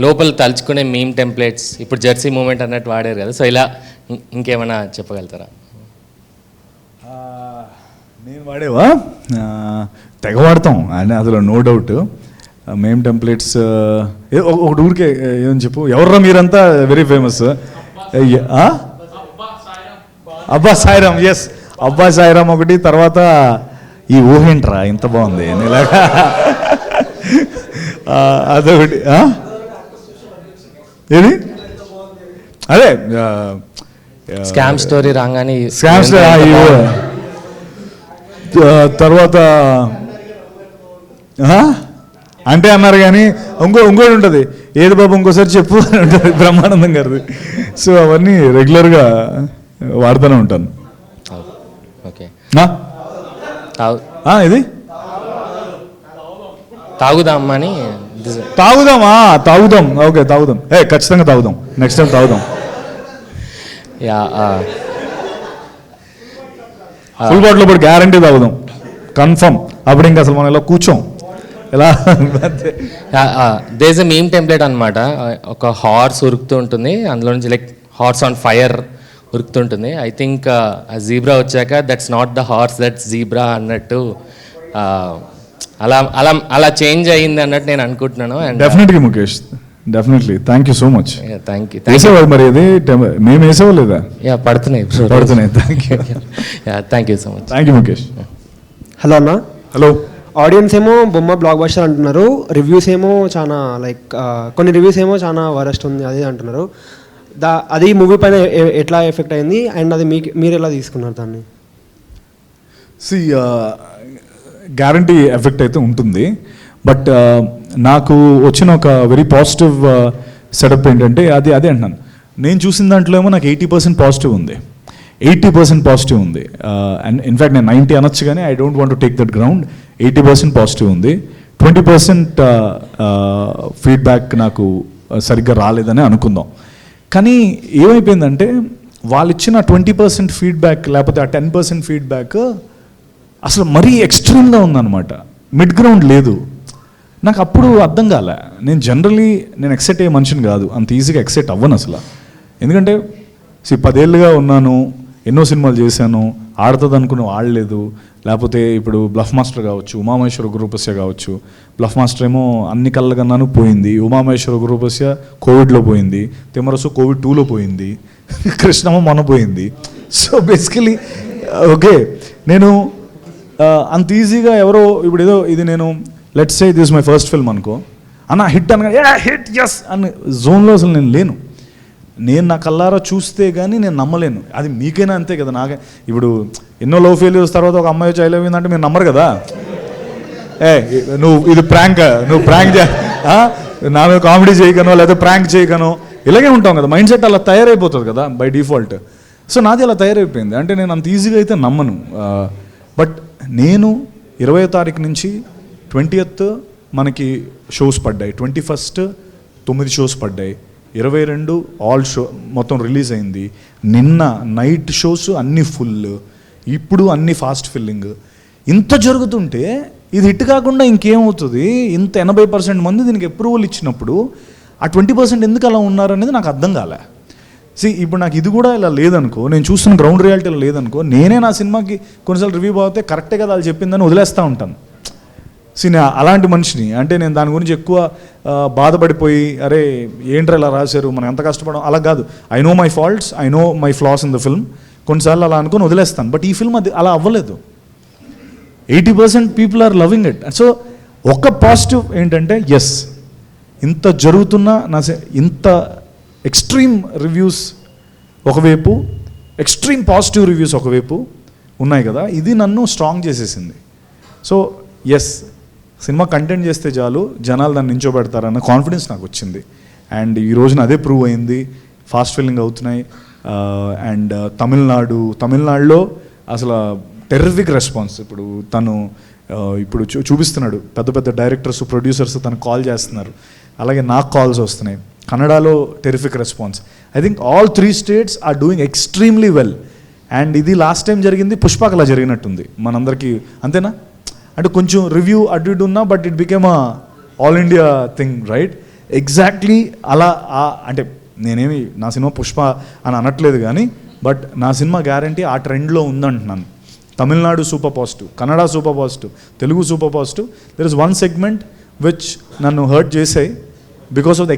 లోపల తలుచుకునే మీమ్ టెంప్లెట్స్ ఇప్పుడు జెర్సీ మూమెంట్ అన్నట్టు వాడారు కదా, సో ఇలా ఇంకేమైనా చెప్పగలుగుతారా? నేను వాడేవా తెగ వాడతాం అని అందులో నో డౌట్. మేమ్ టెంప్లెట్స్ ఒకటి ఊరికే ఏమని చెప్పు, ఎవర్రా మీరంతా వెరీ ఫేమస్. అబ్బా సాయిరామ్, ఎస్ అబ్బా సాయిరామ్ ఒకటి. తర్వాత ఈ ఊహేంట్రా ఇంత బాగుంది ఇలాగా అదొకటి. ఏది అదే స్కామ్ స్టోరీ రాగానే స్కామ్స్. తర్వాత అంటే అన్నారు కానీ ఇంకోటి ఉంటుంది, ఏది బాబు ఇంకోసారి చెప్పు అని ఉంటుంది బ్రహ్మానందం గారిది. సో అవన్నీ రెగ్యులర్గా వాడుతూనే ఉంటాను. ఓకే. ఇది తాగుదామని తాగుదాం. ఓకే తాగుదాం, ఖచ్చితంగా తాగుదాం, నెక్స్ట్ టైం తాగుదాం. యా ఫుల్ బాటిల్ పడి గ్యారంటీ తాగుదాం కన్ఫర్మ్. అప్పుడు ఇంకా అసలు మనం ఇలా కూర్చోం ఎలా. దేస్ ఎ మీమ్ టెంప్లెట్ అనమాట. ఒక హార్స్ ఉరుకుతూ ఉంటుంది, అందులో నుంచి లైక్ హార్స్ ఆన్ ఫైర్ ఉరుకుతుంటుంది. ఐ థింక్ ఆ జీబ్రా వచ్చాక that's not the horse, that's zebra అన్నట్టు అలా అలా అలా చేంజ్ అయ్యింది అన్నట్టు నేను అనుకుంటున్నాను. And definitely Mukesh, definitely thank you so much. Thank you. వేసేవాళ్ళు మరి ఇది మేము వేసేవా లేదా? పడుతున్నాయి. Thank you. Thank you so much. Thank you Mukesh. Hello అన్న. హలో. ఆడియన్స్ ఏమో బొమ్మ బ్లాక్ బస్టర్ అంటున్నారు, రివ్యూస్ ఏమో చాలా లైక్ కొన్ని రివ్యూస్ ఏమో చాలా వరస్ట్ ఉంది అది అంటున్నారు. అది మూవీ పైన ఎట్లా ఎఫెక్ట్ అయింది అండ్ అది మీరు ఎలా తీసుకున్నారు దాన్ని? సి గ్యారంటీ ఎఫెక్ట్ అయితే ఉంటుంది. బట్ నాకు వచ్చిన ఒక వెరీ పాజిటివ్ సెటప్ ఏంటంటే అదే అంటున్నాను. నేను చూసిన దాంట్లో ఏమో నాకు 80% పాజిటివ్ ఉంది, 80% పాజిటివ్ ఉంది. అండ్ ఇన్ఫ్యాక్ట్ నేను 90 అనొచ్చు కానీ I don't want to take that ground. 80% positive ఉంది, 20% ఫీడ్బ్యాక్ నాకు సరిగ్గా రాలేదని అనుకుందాం. కానీ ఏమైపోయిందంటే వాళ్ళు ఇచ్చిన 20% ఫీడ్బ్యాక్ లేకపోతే ఆ 10% ఫీడ్బ్యాక్ అసలు మరీ ఎక్స్ట్రీమ్గా ఉందన్నమాట, మిడ్ గ్రౌండ్ లేదు. నాకు అప్పుడు అర్థం కాలే. నేను జనరలీ ఎక్సెప్ట్ అయ్యే మనిషిని కాదు, అంత ఈజీగా ఎక్సెప్ట్ అవ్వను అసలు. ఎందుకంటే 10 ఏళ్ళుగా ఉన్నాను, ఎన్నో సినిమాలు చేశాను, ఆడుతుంది అనుకుని ఆడలేదు. లేకపోతే ఇప్పుడు బ్లఫ్ మాస్టర్ కావచ్చు, ఉమామహేశ్వర గురుప్రసాద్ కావచ్చు. బ్లఫ్ మాస్టర్ ఏమో అన్ని కళ్ళకన్నాను పోయింది, ఉమామహేశ్వర గురుప్రసాద్ కోవిడ్లో పోయింది, తిమ్మరసు కోవిడ్ 2లో పోయింది, కృష్ణమ్మ మొన్న పోయింది. సో బేసికలీ ఓకే, నేను అంత ఈజీగా ఎవరో ఇప్పుడు ఏదో ఇది నేను let's say this my first film అనుకో అన్న హిట్ అనగా హిట్ ఎస్ అని జోన్లో అసలు నేను లేను. నేను నా కల్లారా చూస్తే కానీ నేను నమ్మలేను. అది మీకైనా అంతే కదా. నాకే ఇప్పుడు ఎన్నో లవ్ ఫెయిల్యూర్స్ తర్వాత ఒక అమ్మాయి వచ్చి ఐ లవ్ యూ అంటే మీరు నమ్మరు కదా. నువ్వు ఇది ప్రాంక్, నువ్వు ప్రాంక్ నా మీద కామెడీ చేయకనో లేదా ప్రాంక్ చేయకనో ఇలాగే ఉంటాం కదా. మైండ్ సెట్ అలా తయారైపోతుంది కదా బై డిఫాల్ట్. సో నాది అలా తయారైపోయింది. అంటే నేను అంత ఈజీగా అయితే నమ్మను. బట్ నేను 20వ తారీఖు నుంచి 20th మనకి షోస్ పడ్డాయి, 21st 9 షోస్ పడ్డాయి, 22 ఆల్ షో మొత్తం రిలీజ్ అయింది. నిన్న నైట్ షోస్ అన్నీ ఫుల్, ఇప్పుడు అన్నీ ఫాస్ట్ ఫిల్లింగ్. ఇంత జరుగుతుంటే ఇది హిట్ కాకుండా ఇంకేమవుతుంది? ఇంత 80% మంది దీనికి అప్రూవల్ ఇచ్చినప్పుడు ఆ 20% ఎందుకు అలా ఉన్నారనేది నాకు అర్థం కాలే. ఇప్పుడు నాకు ఇది కూడా ఇలా లేదనుకో, నేను చూస్తున్న గ్రౌండ్ రియాలిటీ లేదనుకో, నేనే నా సినిమాకి కొన్నిసార్లు రివ్యూ బాగుతే కరెక్టే కదా వాళ్ళు చెప్పిందని వదిలేస్తూ ఉంటాను. నేను అలాంటి మనిషిని. అంటే నేను దాని గురించి ఎక్కువ బాధపడిపోయి అరే ఏంట్రా ఇలా రాశారు మనం ఎంత కష్టపడడం అలా కాదు. I know my faults, I know my floss in the film. కొన్నిసార్లు అలా అనుకుని వదిలేస్తాను. బట్ ఈ ఫిల్మ్ అది అలా అవ్వలేదు. 80% people are loving it. So ఒక పాజిటివ్ ఏంటంటే ఎస్ ఇంత జరుగుతున్న ఇంత ఎక్స్ట్రీమ్ రివ్యూస్ ఒకవైపు, ఎక్స్ట్రీమ్ పాజిటివ్ రివ్యూస్ ఒకవైపు ఉన్నాయి కదా, ఇది నన్ను స్ట్రాంగ్ చేసేసింది. సో ఎస్ సినిమా కంటెంట్ చేస్తే చాలు జనాలు దాన్ని నించోబెడతారన్న కాన్ఫిడెన్స్ నాకు వచ్చింది. అండ్ ఈ రోజున అదే ప్రూవ్ అయింది. ఫాస్ట్ ఫిల్లింగ్ అవుతున్నాయి. అండ్ తమిళనాడులో అసలు టెర్రిఫిక్ రెస్పాన్స్. ఇప్పుడు చూపిస్తున్నాడు, పెద్ద పెద్ద డైరెక్టర్స్ ప్రొడ్యూసర్స్ తనకు కాల్ చేస్తున్నారు, అలాగే నాకు కాల్స్ వస్తున్నాయి. కన్నడలో terrific response. I think all 3 states are doing extremely well. And ఇది లాస్ట్ టైం జరిగింది పుష్పకలా జరిగినట్టుంది మనందరికీ, అంతేనా? అంటే కొంచెం రివ్యూ అటు ఇటు ఉన్నా but it became a all India thing, right? Exactly అలా అంటే నేనేమి నా సినిమా పుష్ప అని అనట్లేదు కానీ, బట్ నా సినిమా గ్యారంటీ ఆ ట్రెండ్లో ఉందంటున్నాను. Tamil Nadu super positive, Kannada super positive, Telugu super positive. There is one segment which నన్ను హర్ట్ చేసాయి బికాస్ ఆఫ్ ద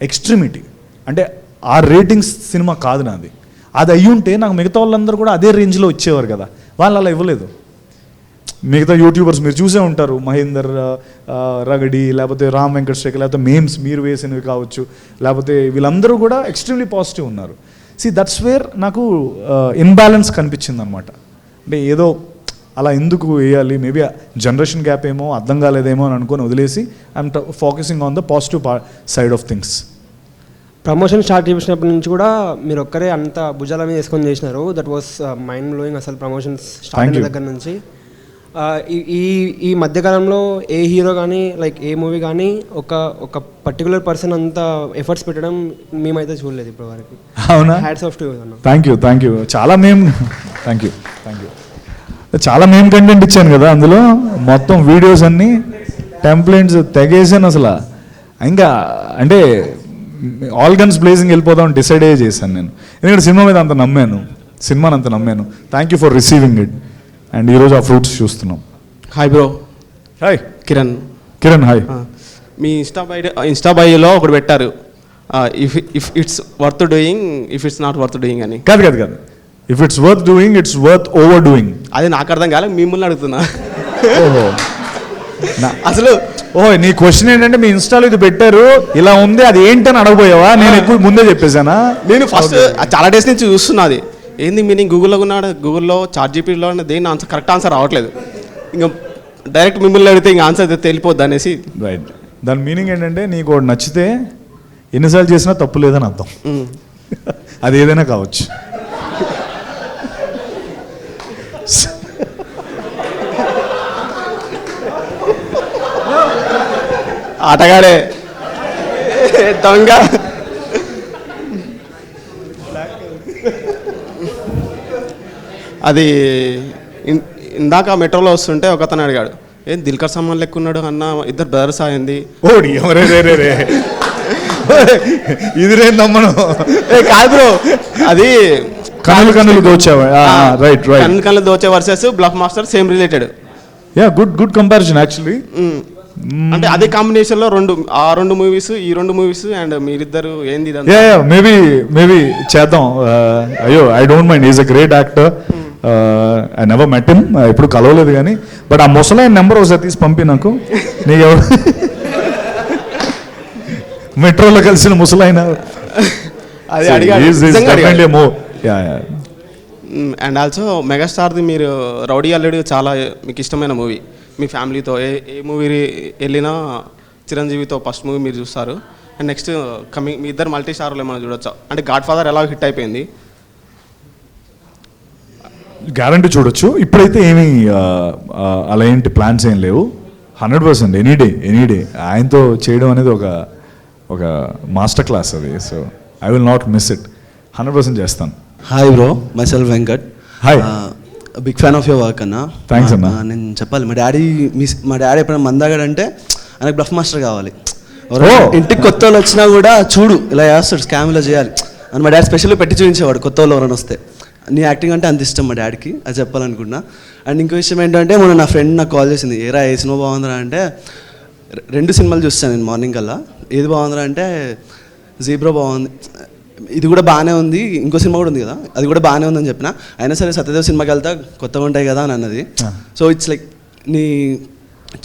ఎక్స్ట్రీమిటీ. అంటే ఆ రేటింగ్స్ సినిమా కాదు నాది. అది అయ్యుంటే నాకు మిగతా వాళ్ళందరూ కూడా అదే రేంజ్లో ఇచ్చేవారు కదా, వాళ్ళు అలా ఇవ్వలేదు. మిగతా యూట్యూబర్స్ మీరు చూసే ఉంటారు, మహేందర్ రగడి, లేకపోతే రామ్ వెంకటశేఖర్, లేకపోతే మేమ్స్ మీరు వేసినవి కావచ్చు, లేకపోతే వీళ్ళందరూ కూడా ఎక్స్ట్రీమ్లీ పాజిటివ్ ఉన్నారు. దట్స్ వేర్ నాకు ఇన్బ్యాలెన్స్ కనిపించింది అనమాట. అంటే ఏదో అలా ఎందుకు వేయాలి, మేబీ జనరేషన్ గ్యాప్ ఏమో అర్థం కాలేదేమో అని అనుకొని వదిలేసి I'm focusing on the positive side of things. Promotion start చేసినప్పటి నుంచి కూడా మీరు ఒక్కరే అంత భుజాల మీద వేసుకొని చేసినారు. దట్ వాస్ మైండ్ బ్లోయింగ్ అసలు ప్రమోషన్స్ స్టార్ట్ అయిన దగ్గర నుంచి. ఈ మధ్యకాలంలో ఏ హీరో కానీ లైక్ ఏ మూవీ కానీ ఒక పర్టికులర్ పర్సన్ అంత ఎఫర్ట్స్ పెట్టడం మేమైతే చూడలేదు ఇప్పటి వరకు. అవునా? Hats off to you. Thank you. చాలా థ్యాంక్ యూ. చాలా మేం కంటెంట్ ఇచ్చాను కదా అందులో, మొత్తం వీడియోస్ అన్నీ టెంప్లెట్స్ తెగేసాను అసలు. ఇంకా అంటే ఆల్ గన్స్ బ్లేజింగ్ వెళ్ళిపోదాం డిసైడ్ అయ్యే చేశాను నేను, ఎందుకంటే సినిమాని అంత నమ్మాను. Thank you for receiving it. And ఈరోజు ఆ ఫ్రూట్స్ చూస్తున్నాం. Hi bro. Hi Kiran. Hi. మీ ఇన్స్టా బయోలో ఒకటి పెట్టారు, if it's worth doing, if it's not worth doing అని. కాదు, if it's worth doing, it's worth overdoing. అదే నాకు అర్థం కాలే, మిమ్మల్ని అడుగుతున్నా. ఓహో అసలు నీ క్వశ్చన్ ఏంటంటే మీ ఇన్స్టాలో ఇది పెట్టారు ఇలా ఉంది, అది ఏంటని అడగబోయావా? నేను ఎక్కువ ముందే చెప్పేశానా? నేను ఫస్ట్ చాలా డేస్ నుంచి చూస్తున్నది ఏంది మీనింగ్, గూగుల్లో ChatGPTలో దేని ఆన్సర్ కరెక్ట్ ఆన్సర్ రావట్లేదు. ఇంకా డైరెక్ట్ మిమ్మల్ని అడిగితే ఇంకా ఆన్సర్ తెలిపోద్ది అనేసి. రైట్. దాని మీనింగ్ ఏంటంటే నీకు ఒకటి నచ్చితే ఎన్నిసార్లు చేసినా తప్పు లేదని అర్థం. అది ఏదైనా కావచ్చు. ఆటగాడే దొంగ. అది ఇందాక మెట్రోలో వస్తుంటే ఒక అతను అడిగాడు, ఏం దిల్కర్ సల్మాన్ లెక్క ఉన్నాడు అన్న, ఇద్దరు బ్రదర్స్ అయింది. ఓడి ఇది రే నమ్మను. కాదు బ్రో, అది కన్నులు దోచేవా? Right. Kannulu Doche versus bluff master same related. Good comparison actually. అంటే అదే కాంబినేషన్ లో రెండు మూవీస్, ఈ 2 మూవీస్ అండ్ మీరిద్దరు ఏంది మేబీ చేద్దాం. అయ్యో I don't mind, is a great actor. I never met him, ఎప్పుడు కలవలేదు కానీ, బట్ ఆ ముసలైన నెంబర్ ఒకసారి తీసి పంపి నాకు. నీకు మెట్రోలో కలిసిన ముసలైన. అండ్ ఆల్సో మెగాస్టార్ది మీరు రౌడీ అల్లుడు చాలా మీకు ఇష్టమైన మూవీ. మీ ఫ్యామిలీతో ఏ మూవీ వెళ్ళినా చిరంజీవితో ఫస్ట్ మూవీ మీరు చూస్తారు. అండ్ నెక్స్ట్ కమింగ్ మీ ఇద్దరు మల్టీ స్టార్లు ఏమైనా చూడొచ్చా? అంటే గాడ్ ఫాదర్ ఎలా హిట్ అయిపోయింది, గ్యారంటీ చూడొచ్చు. ఇప్పుడైతే ఏమీ అలా ఏంటి ప్లాన్స్ ఏం లేవు. 100% ఎనీ డే ఆయనతో చేయడం అనేది ఒక మాస్టర్ క్లాస్ అది. So I will not miss it. 100% చేస్తాను. Hi bro, myself Venkat. Hi. Big fan of your work అన్న. థ్యాంక్స్ అన్న. నేను చెప్పాలి, మా డాడీ ఎప్పుడైనా మందాగాడంటే ఆయనకు బ్లఫ్ మాస్టర్ కావాలి. ఇంటికి కొత్త వాళ్ళు వచ్చినా కూడా చూడు ఇలా చేస్తాడు, స్కామ్ ఇలా చేయాలి అని మా డాడీ స్పెషల్గా పెట్టి చూపించేవాడు కొత్త వాళ్ళు ఎవరైనా వస్తే. నీ యాక్టింగ్ అంటే అంత ఇష్టం మా డాడీకి, అది చెప్పాలనుకున్నా. అండ్ ఇంకో విషయం ఏంటంటే మొన్న నా ఫ్రెండ్ నాకు కాల్ చేసింది, ఏరా ఏ సినిమా బాగుందిరా అంటే, 2 సినిమాలు చూస్తాను నేను మార్నింగ్ కల్లా. ఏది బాగుందిరా అంటే జీబ్రా బాగుంది, ఇది కూడా బాగానే ఉంది, ఇంకో సినిమా కూడా ఉంది కదా అది కూడా బాగానే ఉందని చెప్పిన. అయినా సరే సత్యదేవ్ సినిమాకి వెళ్తా కొత్తగా ఉంటాయి కదా అని అన్నది. సో ఇట్స్ లైక్ నీ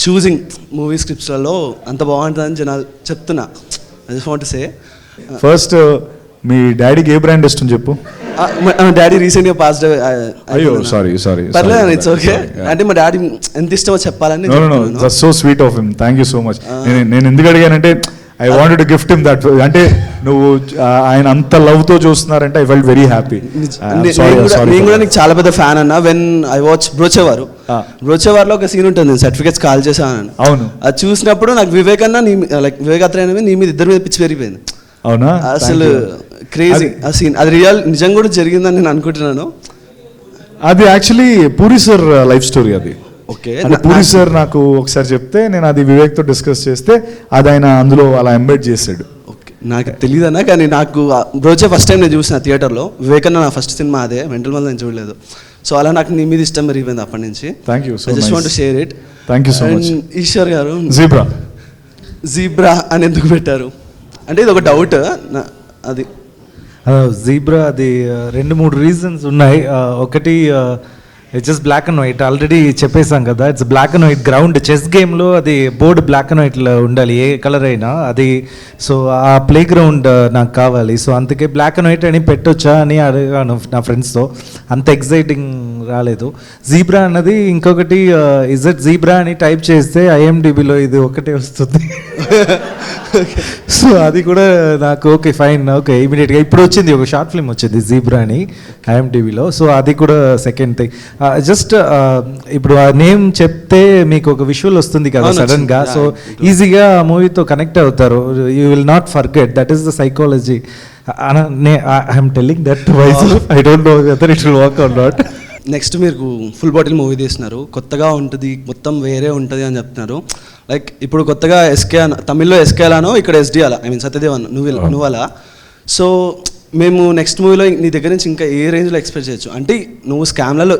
చూసింగ్ మూవీ స్క్రిప్ట్స్లలో అంత బాగుంటుందని జనాలు చెప్తున్నా. I just want to say. First మీ డాడీకి ఏ బ్రాండ్ ఇష్టం చెప్పు. డాడీ రీసెంట్గా పాస్డ్. అయ్యో సారీ పర్లేదు, ఇట్స్ ఓకే. అంటే మా డాడీ ఎంత ఇష్టమో చెప్పాలని. So sweet of him, thank you so much. నేను ఎందుకు అడిగానంటే I wanted to gift him that. అంటే నువ్వు ఆయన అంత లవ్తో చూస్తున్నారంటే ఐ ఫెల్ట్ వెరీ హ్యాపీ. నేను కూడా నీకు చాలా పెద్ద ఫ్యాన్ అన్న. వెన్ ఐ వాచ్ బ్రోచేవారు, బ్రోచేవార్లో ఒక సీన్ ఉంటుంది, సర్టిఫికేట్స్ కాల్ చేశాను. అవును, అది చూసినప్పుడు నాకు వివేక్ అన్న వివేక్ అత్రేయ నీ మీద ఇద్దరి మీద పిచ్చి పెరిగిపోయింది. అవునా, అసలు క్రేజీ ఆ సీన్. అది నిజంగా కూడా జరిగిందని నేను అనుకుంటున్నాను. అది actually puri sir life story అది. ఓకే, పూరి సార్ నాకు ఒకసారి చెప్తే నేను అది వివేక్తో డిస్కస్ చేస్తే అది ఆయన అందులో అలా ఎంబెడ్ చేశాడు. ఓకే, నాకు తెలియదన్నా, కానీ నాకు బ్రోచే ఫస్ట్ టైం నేను చూసిన థియేటర్లో. వివేకన్న నా ఫస్ట్ సినిమా అదే, మెంటల్ మళ్ళీ నేను చూడలేదు. సో అలా నాకు నీ మీద ఇష్టం పెరిగిపోయింది అప్పటి నుంచి. Thank you, just want to share it. Thank you so much. Eshwar గారు, జీబ్రా అని ఎందుకు పెట్టారు అంటే ఇది ఒక డౌట్. అది జీబ్రా అది 2-3 రీజన్స్ ఉన్నాయి. ఒకటి it's just black and white, already చెప్పేసాం కదా. It's black and white ground. Chess గేమ్లో అది బోర్డు బ్లాక్ అండ్ వైట్లో ఉండాలి, ఏ కలర్ అయినా అది. సో ఆ ప్లే గ్రౌండ్ నాకు కావాలి. సో అందుకే బ్లాక్ అండ్ వైట్ అని పెట్టొచ్చా అని అడిగాను నా ఫ్రెండ్స్తో. అంత ఎగ్జైటింగ్ రాలేదు. జీబ్రా అన్నది ఇంకొకటి, ఇజెట్ జీబ్రా అని టైప్ చేస్తే ఐఎండిబిలో ఇది ఒకటే వస్తుంది. సో అది కూడా నాకు ఓకే ఫైన్, ఓకే ఇమీడియట్గా ఇప్పుడు వచ్చింది ఒక షార్ట్ ఫిల్మ్ వచ్చింది జీబ్రా అని ఐఎండిబిలో. సో అది కూడా సెకండ్ థింగ్. జస్ట్ ఇప్పుడు ఆ నేమ్ చెప్తే మీకు ఒక విజువల్ వస్తుంది కదా సడన్ గా. సో ఈజీగా ఆ మూవీతో కనెక్ట్ అవుతారు. You will not forget, that is the psychology. I'm telling that wise. I don't know whether it will work or not. Next మీరు ఫుల్ బాటిల్ మూవీ తీస్తున్నారు, కొత్తగా ఉంటుంది, మొత్తం వేరే ఉంటుంది అని చెప్తున్నారు. లైక్ ఇప్పుడు కొత్తగా ఎస్కే తమిళ్లో ఎస్కే అలానో, ఇక్కడ ఎస్డి అలా, ఐ మీన్ సత్యదేవ్ అన్న నువ్వు అలా. సో మేము నెక్స్ట్ మూవీలో నీ దగ్గర నుంచి ఇంకా ఏ రేంజ్లో ఎక్స్పెక్ట్ చేయొచ్చు? అంటే నువ్వు స్కామ్లలో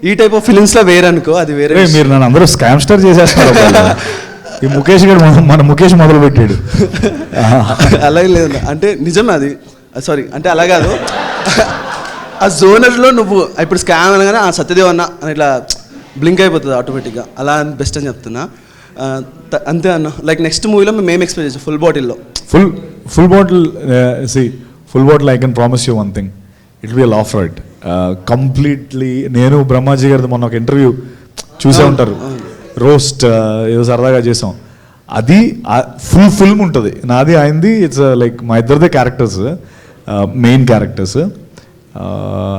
ఈ టైప్ ఆఫ్ ఫిలిమ్స్లో వేరే అనుకో, అది వేరే. మీరు నన్ను అందరూ స్కామ్ స్టార్ చేసేస్తారు. ఈ ముఖేష్ గారు మన ముఖేష్ మొదలు పెట్టాడు. అలాగే లేదు అంటే నిజమే అది. సారీ అంటే అలా కాదు, ఆ జోనర్లో నువ్వు ఇప్పుడు స్కామ్ అనగానే ఆ సత్యదేవ్ అన్న అని ఇట్లా బ్లింక్ అయిపోతుంది ఆటోమేటిక్గా. అలా బెస్ట్ అని చెప్తున్నా అంతే అన్న. లైక్ నెక్స్ట్ మూవీలో మేము ఎక్స్పెక్ట్ చేసాం ఫుల్ బాటిల్లో. Full bottle full bottle I can promise you one thing, it will B laugh right completely. నేను బ్రహ్మాజీ గారిది మొన్న ఒక ఇంటర్వ్యూ చూసే ఉంటారు, రోస్ట్ ఏదో సరదాగా చేసాం. అది ఫుల్ ఫిల్మ్ ఉంటుంది నాది ఆయనది. ఇట్స్ లైక్ మా ఇద్దరిదే క్యారెక్టర్స్, మెయిన్ క్యారెక్టర్స్.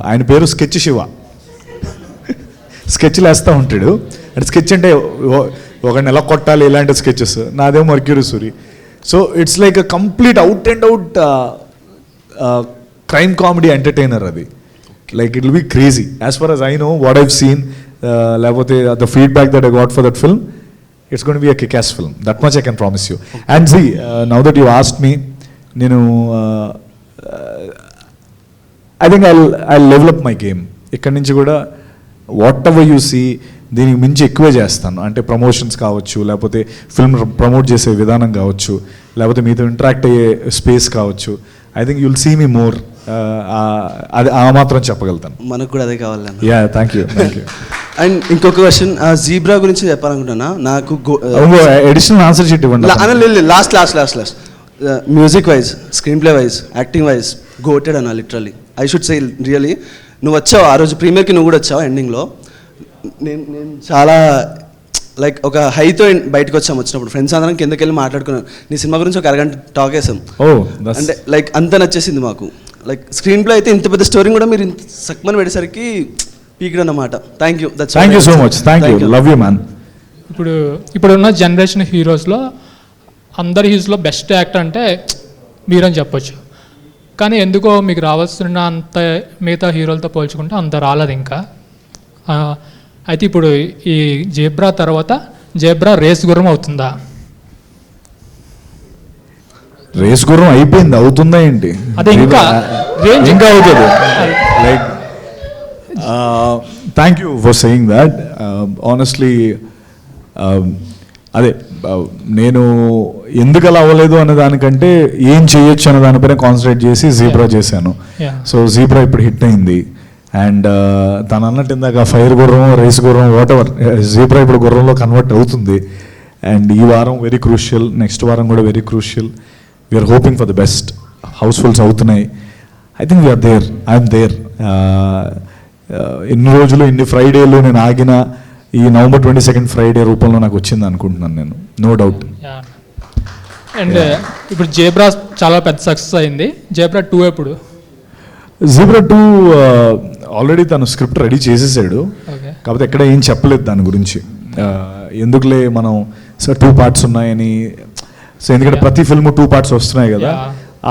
ఆయన పేరు స్కెచ్ శివ. స్కెచ్లు వేస్తూ ఉంటాడు. అంటే స్కెచ్ అంటే ఒక నెల కొట్టాలి ఇలాంటి స్కెచెస్. నాదేమో mercury Suri. So it's like a complete out and out crime comedy entertainer అది. Like it will be crazy as far as I know, what I've seen, లేకపోతే the feedback that I got for that film, it's going to be a kick-ass film. That much I can promise you. And see, now that you asked me, నేను I think I'll level up my game. ఇక్కడ నుంచి కూడా what ever you see దీనికి మించి ఎక్కువే చేస్తాను. అంటే promotions కావచ్చు, లేకపోతే ఫిల్మ్ ప్రమోట్ చేసే విధానం కావచ్చు, లేకపోతే మీతో ఇంటరాక్ట్ అయ్యే స్పేస్ కావచ్చు. I think you'll see me more. అది ఆ మాత్రం చెప్పగలుగుతాను. మనకు కూడా అదే కావాలి. Yeah, thank you. అండ్ ఇంకొక క్వశ్చన్, జీబ్రా గురించి చెప్పాలనుకుంటున్నా. నాకు అడిషనల్ ఆన్సర్ షీట్ ఇవ్వండి. Last music wise, screenplay wise, acting wise goated అన్న. Literally I should say really. నువ్వు వచ్చావు ఆ రోజు ప్రీమియర్కి, నువ్వు కూడా వచ్చావు ఎండింగ్లో. నేను చాలా లైక్ ఒక హైతో బయటకు వచ్చినప్పుడు ఫ్రెండ్స్ అందరం కిందకి వెళ్ళి మాట్లాడుకున్నాను. నీ సినిమా గురించి ఒక అరగంట టాక్ వేసాం. అంటే లైక్ అంత నచ్చేసింది మాకు. లైక్ స్క్రీన్ ప్లే అయితే ఇంత పెద్ద స్టోరీ కూడా మీరు ఇంత సక్మని పెట్టేసరికి పీక్డ్ అన్నమాట. Thank you so much. Thank you, love you man. ఇప్పుడున్న జనరేషన్ హీరోస్లో అందరి హీరోస్లో బెస్ట్ యాక్టర్ అంటే మీరని చెప్పొచ్చు. కానీ ఎందుకో మీకు రావాల్సిన అంత మిగతా హీరోలతో పోల్చుకుంటే అంత రాలేదు ఇంకా. అయితే ఇప్పుడు ఈ జేబ్రా తర్వాత జేబ్రా రేస్ గుర్రం అవుతుందా? రేస్ గుర్రం అయిపోయింది, అవుతుందా ఏంటి? అదే ఇంకా అవుతుంది. Like thank you for saying that. Honestly అదే నేను ఎందుకు అలా అవ్వలేదు అనే దానికంటే ఏం చేయొచ్చు అనే దానిపైన కాన్సన్ట్రేట్ చేసి జీబ్రా చేశాను. సో జీబ్రా ఇప్పుడు హిట్ అయింది. అండ్ తను అన్నట్టు ఇందాక ఫైర్ గుర్రం, రేస్ గుర్రం, వాట్ ఎవర్, జీబ్రా ఇప్పుడు గుర్రంలో కన్వర్ట్ అవుతుంది. అండ్ ఈ వారం వెరీ క్రూషియల్, నెక్స్ట్ వారం కూడా very crucial. We're hoping for the best. Housefuls అవుతున్నాయి. I think we're there, I'm there. ఎన్ని రోజులు, ఇన్ని ఫ్రైడేలు నేను ఆగిన ఈ November 22 ఫ్రైడే రూపంలో నాకు వచ్చింది అనుకుంటున్నాను నేను, నో డౌట్. అండ్ ఇప్పుడు జేబ్రా చాలా పెద్ద సక్సెస్ అయింది. జేబ్రా 2 ఎప్పుడు? జీబ్రా 2 ఆల్రెడీ తను స్క్రిప్ట్ రెడీ చేసేసాడు, Okay. కాకపోతే ఎక్కడ ఏం చెప్పలేదు దాని గురించి. ఎందుకులే మనం 2 parts ఉన్నాయని. సో ఎందుకంటే ప్రతి ఫిల్మ్ 2 parts వస్తున్నాయి కదా,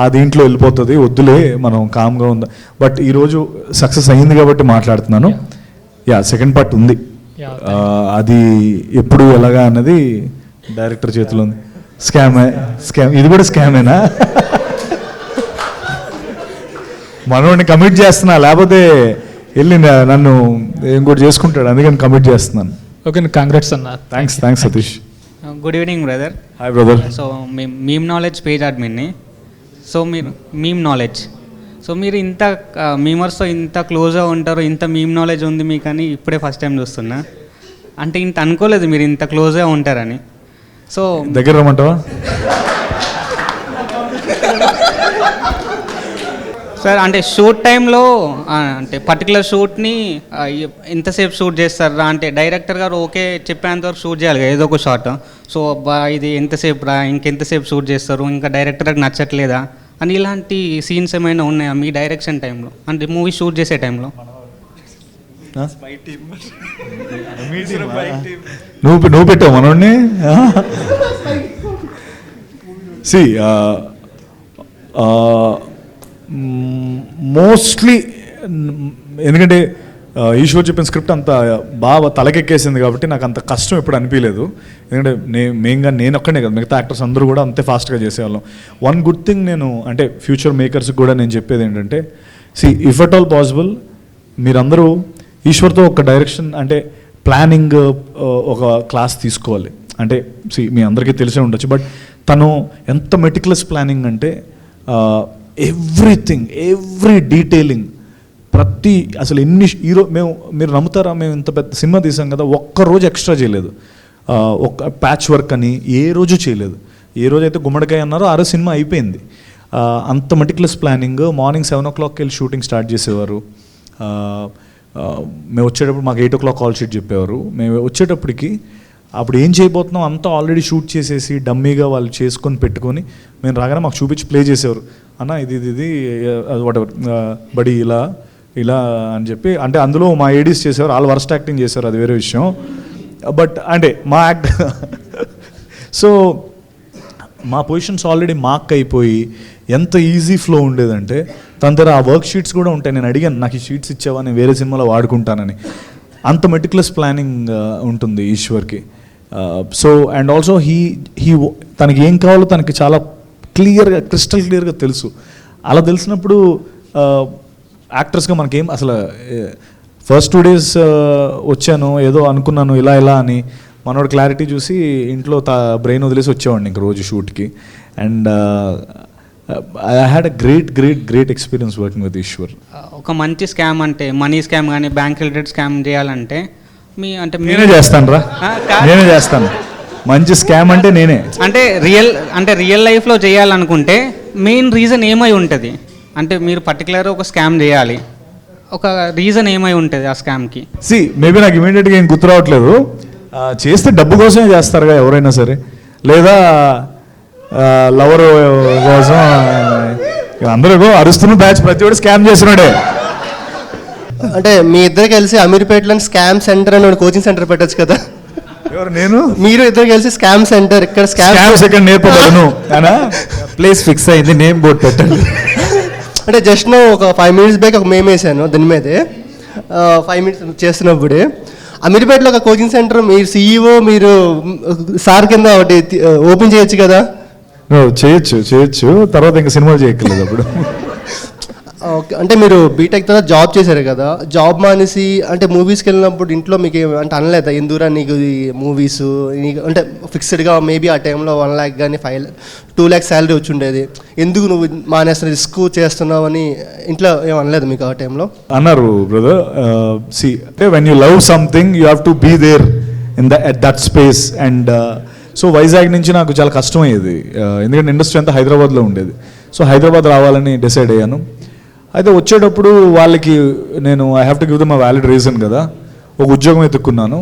ఆ దీంట్లో వెళ్ళిపోతుంది, వద్దులే మనం కామ్గా ఉందా. బట్ ఈరోజు సక్సెస్ అయ్యింది కాబట్టి మాట్లాడుతున్నాను. సెకండ్ పార్ట్ ఉంది. అది ఎప్పుడు ఎలాగా అన్నది డైరెక్టర్ చేతిలో ఉంది. స్కామ్ ఇది కూడా స్కామేనా? మనోడిని కమిట్ చేస్తున్నా, లేకపోతే వెళ్ళి నన్ను ఇంకోటి చేసుకుంటాడు, అందుకని కమిట్ చేస్తున్నాను. ఓకే, కాంగ్రాట్స్ అన్న. Thanks Satish. Good evening brother. Hi brother. So meme knowledge page అడ్మిన్ని. సో మీరు మీమ్ నాలెడ్జ్, సో మీరు ఇంత మీమర్స్తో ఇంత క్లోజ్గా ఉంటారు, ఇంత మీమ్ నాలెడ్జ్ ఉంది మీకు అని ఇప్పుడే ఫస్ట్ టైం చూస్తున్నా. అంటే ఇంత అనుకోలేదు మీరు ఇంత క్లోజ్గా ఉంటారని. సో దగ్గర రమ్మంటావా? సార్ అంటే షూట్ టైంలో అంటే పర్టికులర్ షూట్ని ఎంతసేపు షూట్ చేస్తారా? అంటే డైరెక్టర్ గారు ఓకే చెప్పేంతవరకు షూట్ చేయాలి కదా ఏదో ఒక షాట్. సో అబ్బా ఇది ఎంతసేపు రా, ఇంకెంతసేపు షూట్ చేస్తారు, ఇంకా డైరెక్టర్కి నచ్చట్లేదా అని ఇలాంటి సీన్స్ ఏమైనా ఉన్నాయా మీ డైరెక్షన్ టైంలో, అంటే మూవీ షూట్ చేసే టైంలో? నువ్వు పెట్టావు మనోడిని. సి మోస్ట్లీ ఎందుకంటే ఈశ్వర్ చెప్పిన స్క్రిప్ట్ అంత బాగా తలకెక్కేసింది కాబట్టి నాకు అంత కష్టం ఎప్పుడు అనిపించలేదు. ఎందుకంటే మెయిన్గా నేను ఒక్కనే కదా, మిగతా యాక్టర్స్ అందరూ కూడా అంతే ఫాస్ట్గా చేసేవాళ్ళం. వన్ గుడ్ థింగ్ నేను అంటే ఫ్యూచర్ మేకర్స్కి కూడా నేను చెప్పేది ఏంటంటే, ఇఫ్ అట్ ఆల్ పాసిబుల్ మీరందరూ ఈశ్వర్తో ఒక డైరెక్షన్ అంటే ప్లానింగ్ ఒక క్లాస్ తీసుకోవాలి. అంటే మీ అందరికీ తెలిసే ఉండొచ్చు, బట్ తను ఎంత మెటిక్యులస్ ప్లానింగ్ అంటే ఎవ్రీథింగ్, ఎవ్రీ డీటెయిలింగ్, ప్రతి అసలు ఎన్ని మీరు నమ్ముతారా, మేము ఇంత పెద్ద సినిమా తీసాం కదా, ఒక్కరోజు ఎక్స్ట్రా చేయలేదు. ఒక ప్యాచ్ వర్క్ అని ఏ రోజు చేయలేదు. ఏ రోజు అయితే గుమ్మడికాయ అన్నారో ఆ రోజు సినిమా అయిపోయింది. అంత మెటిక్యులస్ ప్లానింగ్. మార్నింగ్ 7 o'clock వెళ్ళి షూటింగ్ స్టార్ట్ చేసేవారు. మేము వచ్చేటప్పుడు మాకు 8 o'clock కాల్ షీట్ చెప్పేవారు. మేము వచ్చేటప్పటికి అప్పుడు ఏం చేయబోతున్నాం అంతా ఆల్రెడీ షూట్ చేసేసి డమ్మీగా వాళ్ళు చేసుకొని పెట్టుకొని మేము రాగానే మాకు చూపించి ప్లే చేసేవారు. అన్న ఇది వాట్ ఎవర్ బడి ఇలా ఇలా అని చెప్పి. అంటే అందులో మా ఏడీస్ చేసేవారు, వాళ్ళు వర్స్ట్ యాక్టింగ్ చేశారు, అది వేరే విషయం. బట్ అంటే మా యాక్ట్ సో మా పొజిషన్స్ ఆల్రెడీ మార్క్ అయిపోయి ఎంత ఈజీ ఫ్లో ఉండేదంటే తన దగ్గర ఆ వర్క్ షీట్స్ కూడా ఉంటాయి. నేను అడిగాను, నాకు ఈ షీట్స్ ఇచ్చావా, నేను వేరే సినిమాలో వాడుకుంటానని. అంత మెటిక్యులస్ ప్లానింగ్ ఉంటుంది ఈశ్వర్కి. సో అండ్ ఆల్సో హీ తనకి ఏం కావాలో తనకి చాలా క్లియర్గా, క్రిస్టల్ క్లియర్గా తెలుసు. అలా తెలిసినప్పుడు యాక్టర్స్గా మనకేం అసలు ఫస్ట్ 2 days వచ్చాను ఏదో అనుకున్నాను ఇలా అని మనోడు క్లారిటీ చూసి ఇంట్లో బ్రెయిన్ వదిలేసి వచ్చేవాడిని ఇంక రోజు షూట్కి. And I had a great experience working with Eshwar. ఒక మంచి స్కామ్ అంటే మనీ స్కామ్ కానీ బ్యాంక్ రిలేటెడ్ స్కామ్ చేయాలంటే నేనే చేస్తాను రా, నేనే చేస్తాను. మంచి స్కామ్ అంటే నేనే. అంటే రియల్ లైఫ్లో చేయాలనుకుంటే మెయిన్ రీజన్ ఏమై ఉంటుంది? అంటే మీరు పర్టికులర్ ఒక స్కామ్ చేయాలి, ఒక రీజన్ ఏమై ఉంటుంది ఆ స్కామ్కి? మేబీ నాకు ఇమీడియట్గా ఏం గుర్తు రావట్లేదు. చేస్తే డబ్బు కోసమే చేస్తారుగా ఎవరైనా సరే, లేదా లవర్ కోసం. అందరూ అరుస్తున్న బ్యాచ్ ప్రతి ఒక్కటి స్కామ్ చేస్తున్నాడే. అంటే మీ ఇద్దరు కలిసి అమీర్పేటలో స్కామ్ సెంటర్ అని కోచింగ్ సెంటర్ పెట్టచ్చు కదా? ఎవరు? నేను మీరు ఇద్దరు కలిసి స్కామ్ సెంటర్ ఇక్కడ స్కామ్స్ ఇక్కడ నేర్పబడను అనా ప్లేస్ ఫిక్స్ అయింది, నేమ్ బోర్డు పెట్టండి. అంటే జస్ట్ ఒక 5 minutes బ్యాక్ ఒక మేమ్ వేసాను దీని మీదే. 5 minutes చేస్తున్నప్పుడే అమీర్పేటలో ఒక కోచింగ్ సెంటర్ మీరు CEO మీరు సార్ కింద ఒకటి ఓపెన్ చేయొచ్చు కదా? చేయొచ్చు తర్వాత ఇంకా సినిమాలు చేయక్కర్లేదు అప్పుడు. ఓకే, అంటే మీరు బీటెక్ తర్వాత జాబ్ చేశారు కదా, జాబ్ మానేసి అంటే మూవీస్కి వెళ్ళినప్పుడు ఇంట్లో మీకు అంటే అనలేదా ఎందుకురా నీకు మూవీస్ నీకు అంటే ఫిక్స్డ్గా మేబీ ఆ టైంలో 1 lakh కానీ 2 lakhs శాలరీ వచ్చి ఉండేది, ఎందుకు నువ్వు మానేస్తున్న రిస్క్ చేస్తున్నావు అని ఇంట్లో ఏం అనలేదు మీకు ఆ టైంలో? అన్నారు బ్రదర్. అంటే when you love something you have to be there at that space. And so Vizag నుంచి నాకు చాలా కష్టమయ్యేది, ఎందుకంటే ఇండస్ట్రీ అంతా హైదరాబాద్లో ఉండేది. సో హైదరాబాద్ రావాలని డిసైడ్ అయ్యాను. అయితే వచ్చేటప్పుడు వాళ్ళకి నేను I have to give them a valid reason కదా, ఒక ఉద్యోగం ఎత్తుక్కున్నాను.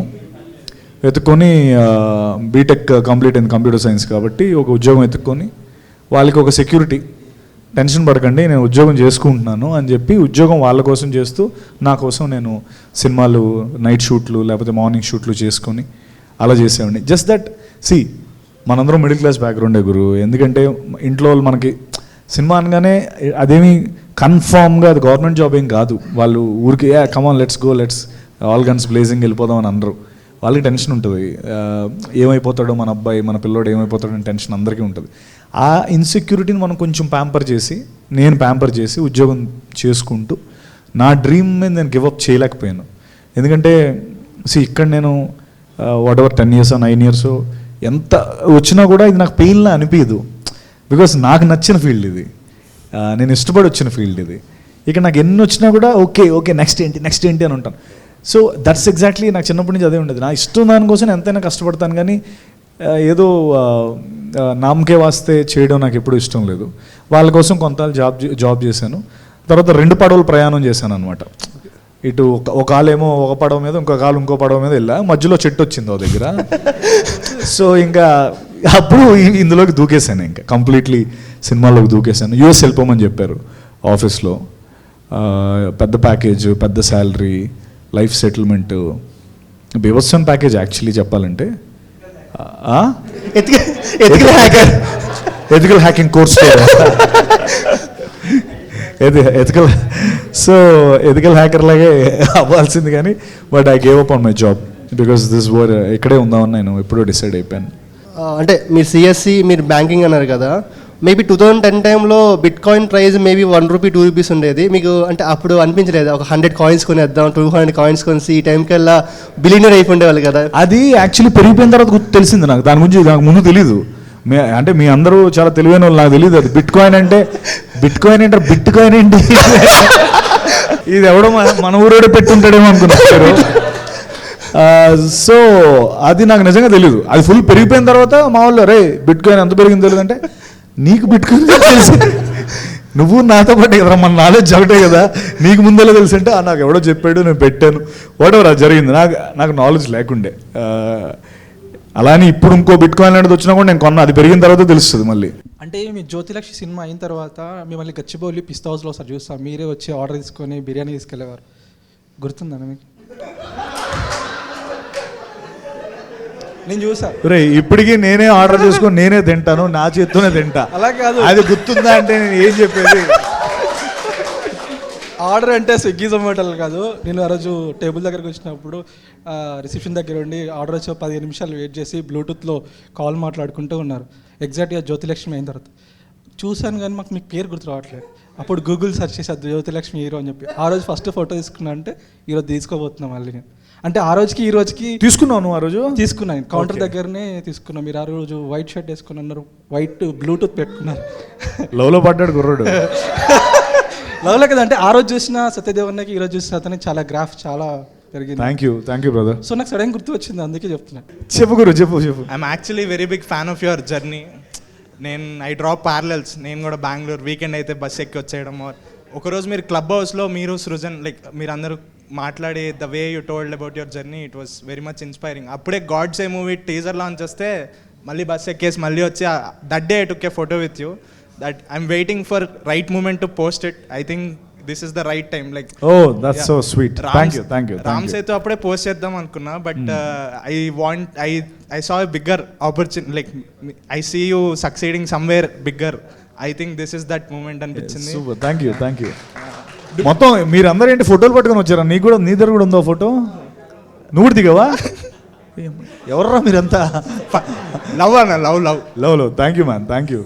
వెతుక్కొని బీటెక్ కంప్లీట్ అయింది కంప్యూటర్ సైన్స్ కాబట్టి ఒక ఉద్యోగం వెతుక్కొని వాళ్ళకి ఒక సెక్యూరిటీ, టెన్షన్ పడకండి నేను ఉద్యోగం చేసుకుంటున్నాను అని చెప్పి ఉద్యోగం వాళ్ళ కోసం చేస్తూ నా కోసం నేను సినిమాలు నైట్ షూట్లు లేకపోతే మార్నింగ్ షూట్లు చేసుకొని అలా చేసేవాడిని. జస్ట్ దట్ సి మనందరం మిడిల్ క్లాస్ బ్యాక్గ్రౌండే గురు. ఎందుకంటే ఇంట్లో వాళ్ళు మనకి సినిమా అనగానే అదేమి కన్ఫామ్గా అది గవర్నమెంట్ జాబ్ ఏం కాదు. వాళ్ళు ఊరికి come on let's go let's all guns blazing వెళ్ళిపోదాం అని అనరు. వాళ్ళకి టెన్షన్ ఉంటుంది, ఏమైపోతాడో మన అబ్బాయి మన పిల్లోడు ఏమైపోతాడో అని టెన్షన్ అందరికీ ఉంటుంది. ఆ ఇన్సెక్యూరిటీని మనం కొంచెం ప్యాంపర్ చేసి నేను ప్యాంపర్ చేసి ఉద్యోగం చేసుకుంటూ నా డ్రీమ్ మీద నేను గివప్ చేయలేకపోయాను. ఎందుకంటే ఇక్కడ నేను వాట్ ఎవర్ 10 years 9 years ఎంత వచ్చినా కూడా ఇది నాకు పెయిన్లా అనిపించదు. బికాస్ నాకు నచ్చిన ఫీల్డ్ ఇది, నేను ఇష్టపడి వచ్చిన ఫీల్డ్ ఇది. ఇక నాకు ఎన్ని వచ్చినా కూడా ఓకే ఓకే నెక్స్ట్ ఏంటి అని ఉంటాను. సో దట్స్ ఎగ్జాక్ట్లీ నాకు చిన్నప్పటి నుంచి అదే ఉండేది. నా ఇష్టం దానికోసం ఎంతైనా కష్టపడతాను, కానీ ఏదో నామకే వాస్తే చేయడం నాకు ఎప్పుడూ ఇష్టం లేదు. వాళ్ళ కోసం కొంత జాబ్ చేశాను. తర్వాత 2 పడవలు ప్రయాణం చేశాను అనమాట. ఇటు ఒక కాలేమో ఒక పడవ మీద, ఇంకో కాలు ఇంకో పడవ మీద వెళ్ళా. మధ్యలో చెట్టు వచ్చింది ఓ దగ్గర. సో ఇంకా అప్పుడు ఇందులోకి దూకేశాను, ఇంకా కంప్లీట్లీ సినిమాలోకి దూకేశాను. యూఎస్ వెళ్ళిపోమని చెప్పారు ఆఫీస్లో. పెద్ద ప్యాకేజ్, పెద్ద శాలరీ, లైఫ్ సెటిల్మెంట్, బీభత్సం ప్యాకేజ్ యాక్చువల్లీ చెప్పాలంటే. Ethical hacking course ethical hacker లాగే అవ్వాల్సింది, కానీ but I gave up on my job because this were ఇక్కడే ఉందామని నేను ఎప్పుడో డిసైడ్ అయిపోయాను. అంటే మీరు సిఎస్సి, మీరు బ్యాంకింగ్ అన్నారు కదా, మేబీ 2010 టైంలో బిట్ కాయిన్ ప్రైస్ మేబీ ₹1 ₹2 ఉండేది. మీకు అంటే అప్పుడు అనిపించలేదు ఒక 100 కాయిన్స్ కొనేద్దాం, 200 కాయిన్స్ కొనేసి ఈ టైంకల్లా బిలియనర్ అయిపోయేవాళ్ళు కదా? అది యాక్చువల్లీ పెరిగిపోయిన తర్వాత తెలిసింది నాకు. దాని గురించి నాకు ముందు తెలీదు. అంటే మీ అందరూ చాలా తెలివైన వాళ్ళు, నాకు తెలియదు అది బిట్ కాయిన్ అంటే. బిట్ కాయిన్ ఏంటి ఇది ఎవడో మన ఊరోడే పెట్టుంటాడేమో అనుకున్నారు. సో అది నాకు నిజంగా తెలియదు. అది ఫుల్ పెరిగిపోయిన తర్వాత మా వాళ్ళు రే బిట్ కాయిన్ ఎంత పెరిగింది తెలియదు అంటే, నీకు బిట్ కాయిన్ తెలిసి నువ్వు నాతో పాటు కదా, మన నాలెడ్జ్ ఒకటే కదా, నీకు ముందరే తెలిసి అంటే నాకు ఎవడో చెప్పాడు నేను పెట్టాను వాట్ ఎవర్ అది జరిగింది. నాకు నాలెడ్జ్ లేకుండే. అలానే ఇప్పుడు ఇంకో బిట్ కాయిన్ అనేది వచ్చినా కూడా నేను కొన్నా, అది పెరిగిన తర్వాత తెలుస్తుంది మళ్ళీ. అంటే మీ జ్యోతిలక్ష్మి సినిమా అయిన తర్వాత మిమ్మల్ని గచ్చిబౌలి పిస్తా హౌస్లో ఒకసారి చూస్తాం, మీరే వచ్చి ఆర్డర్ తీసుకొని బిర్యానీ తీసుకెళ్ళేవారు, గుర్తుందా మీకు? నేను చూసా. రే ఇప్పటికీ నేనే ఆర్డర్ చేసుకొని నేనే తింటాను, నా చేత్తోనే తింటా. అలా కాదు, అది గుర్తుందా అంటే నేను ఏం చెప్పేది. ఆర్డర్ అంటే స్విగ్గీ జొమాటోలు కాదు. నేను ఆ రోజు టేబుల్ దగ్గరకు వచ్చినప్పుడు రిసెప్షన్ దగ్గర ఉండి ఆర్డర్ వచ్చి 15 నిమిషాలు వెయిట్ చేసి బ్లూటూత్లో కాల్ మాట్లాడుకుంటూ ఉన్నారు. ఎగ్జాక్ట్గా జ్యోతిలక్ష్మి అయిన తర్వాత చూశాను, కానీ మాకు మీకు పేరు గుర్తు రావట్లేదు. అప్పుడు గూగుల్ సెర్చ్ చేసేది జ్యోతిలక్ష్మి హీరో అని చెప్పి. ఆ రోజు ఫస్ట్ ఫోటో తీసుకున్నా అంటే ఈరోజు తీసుకోబోతున్నాం మళ్ళీ. నేను అంటే ఆ రోజుకి ఈ రోజుకి తీసుకున్నాను. ఆ రోజు తీసుకున్నాను, కౌంటర్ దగ్గరనే తీసుకున్నాం. మీరు ఆ రోజు వైట్ షర్ట్ వేసుకుని ఉన్నారు, వైట్ బ్లూటూత్ పెట్టుకున్నారు. లవ్లో పడ్డాడు గుర్రాడు. లవ్లో కదా, అంటే ఆ రోజు చూసిన సత్యదేవన్నకి ఈ రోజు చూసిన అతనికి చాలా గ్రాఫ్ చాలా పెరిగింది. Thank you brother. సో నాకు సడన్ గుర్తు వచ్చింది, అందుకే చెప్తున్నా. చెప్పు గురు చెప్పు. I'm actually very big fan of your journey. I drop parallels. నేను కూడా బెంగళూరు వీకెండ్ అయితే బస్ ఎక్కి వచ్చేయడం. ఒకరోజు మీరు క్లబ్ హౌస్లో మీరు సృజన్ మీరు అందరూ మాట్లాడే the way you told about your journey, it was very much inspiring. అప్పుడే gods a movie teaser launch వస్తే మళ్ళీ బస్ ఎక్కేసి మళ్ళీ వచ్చి that day I took a photo with you. That I'm waiting for right moment to post it. I think this is the right time. That's so sweet. Thank you. Ram Setu అప్పుడే post చేద్దాం అనుకున్నా, but I saw a bigger opportunity. I see you succeeding somewhere bigger. I think this is that moment అనిపించింది. Super, thank you. మొత్తం మీరందరూ ఏంటి ఫోటోలు పట్టుకొని వచ్చారా? నీ దగ్గర కూడా ఉందో ఫోటో? నువ్వు కూడా దిగావా? ఎవర్రా మీరంతా? Love. Thank you man, thank you.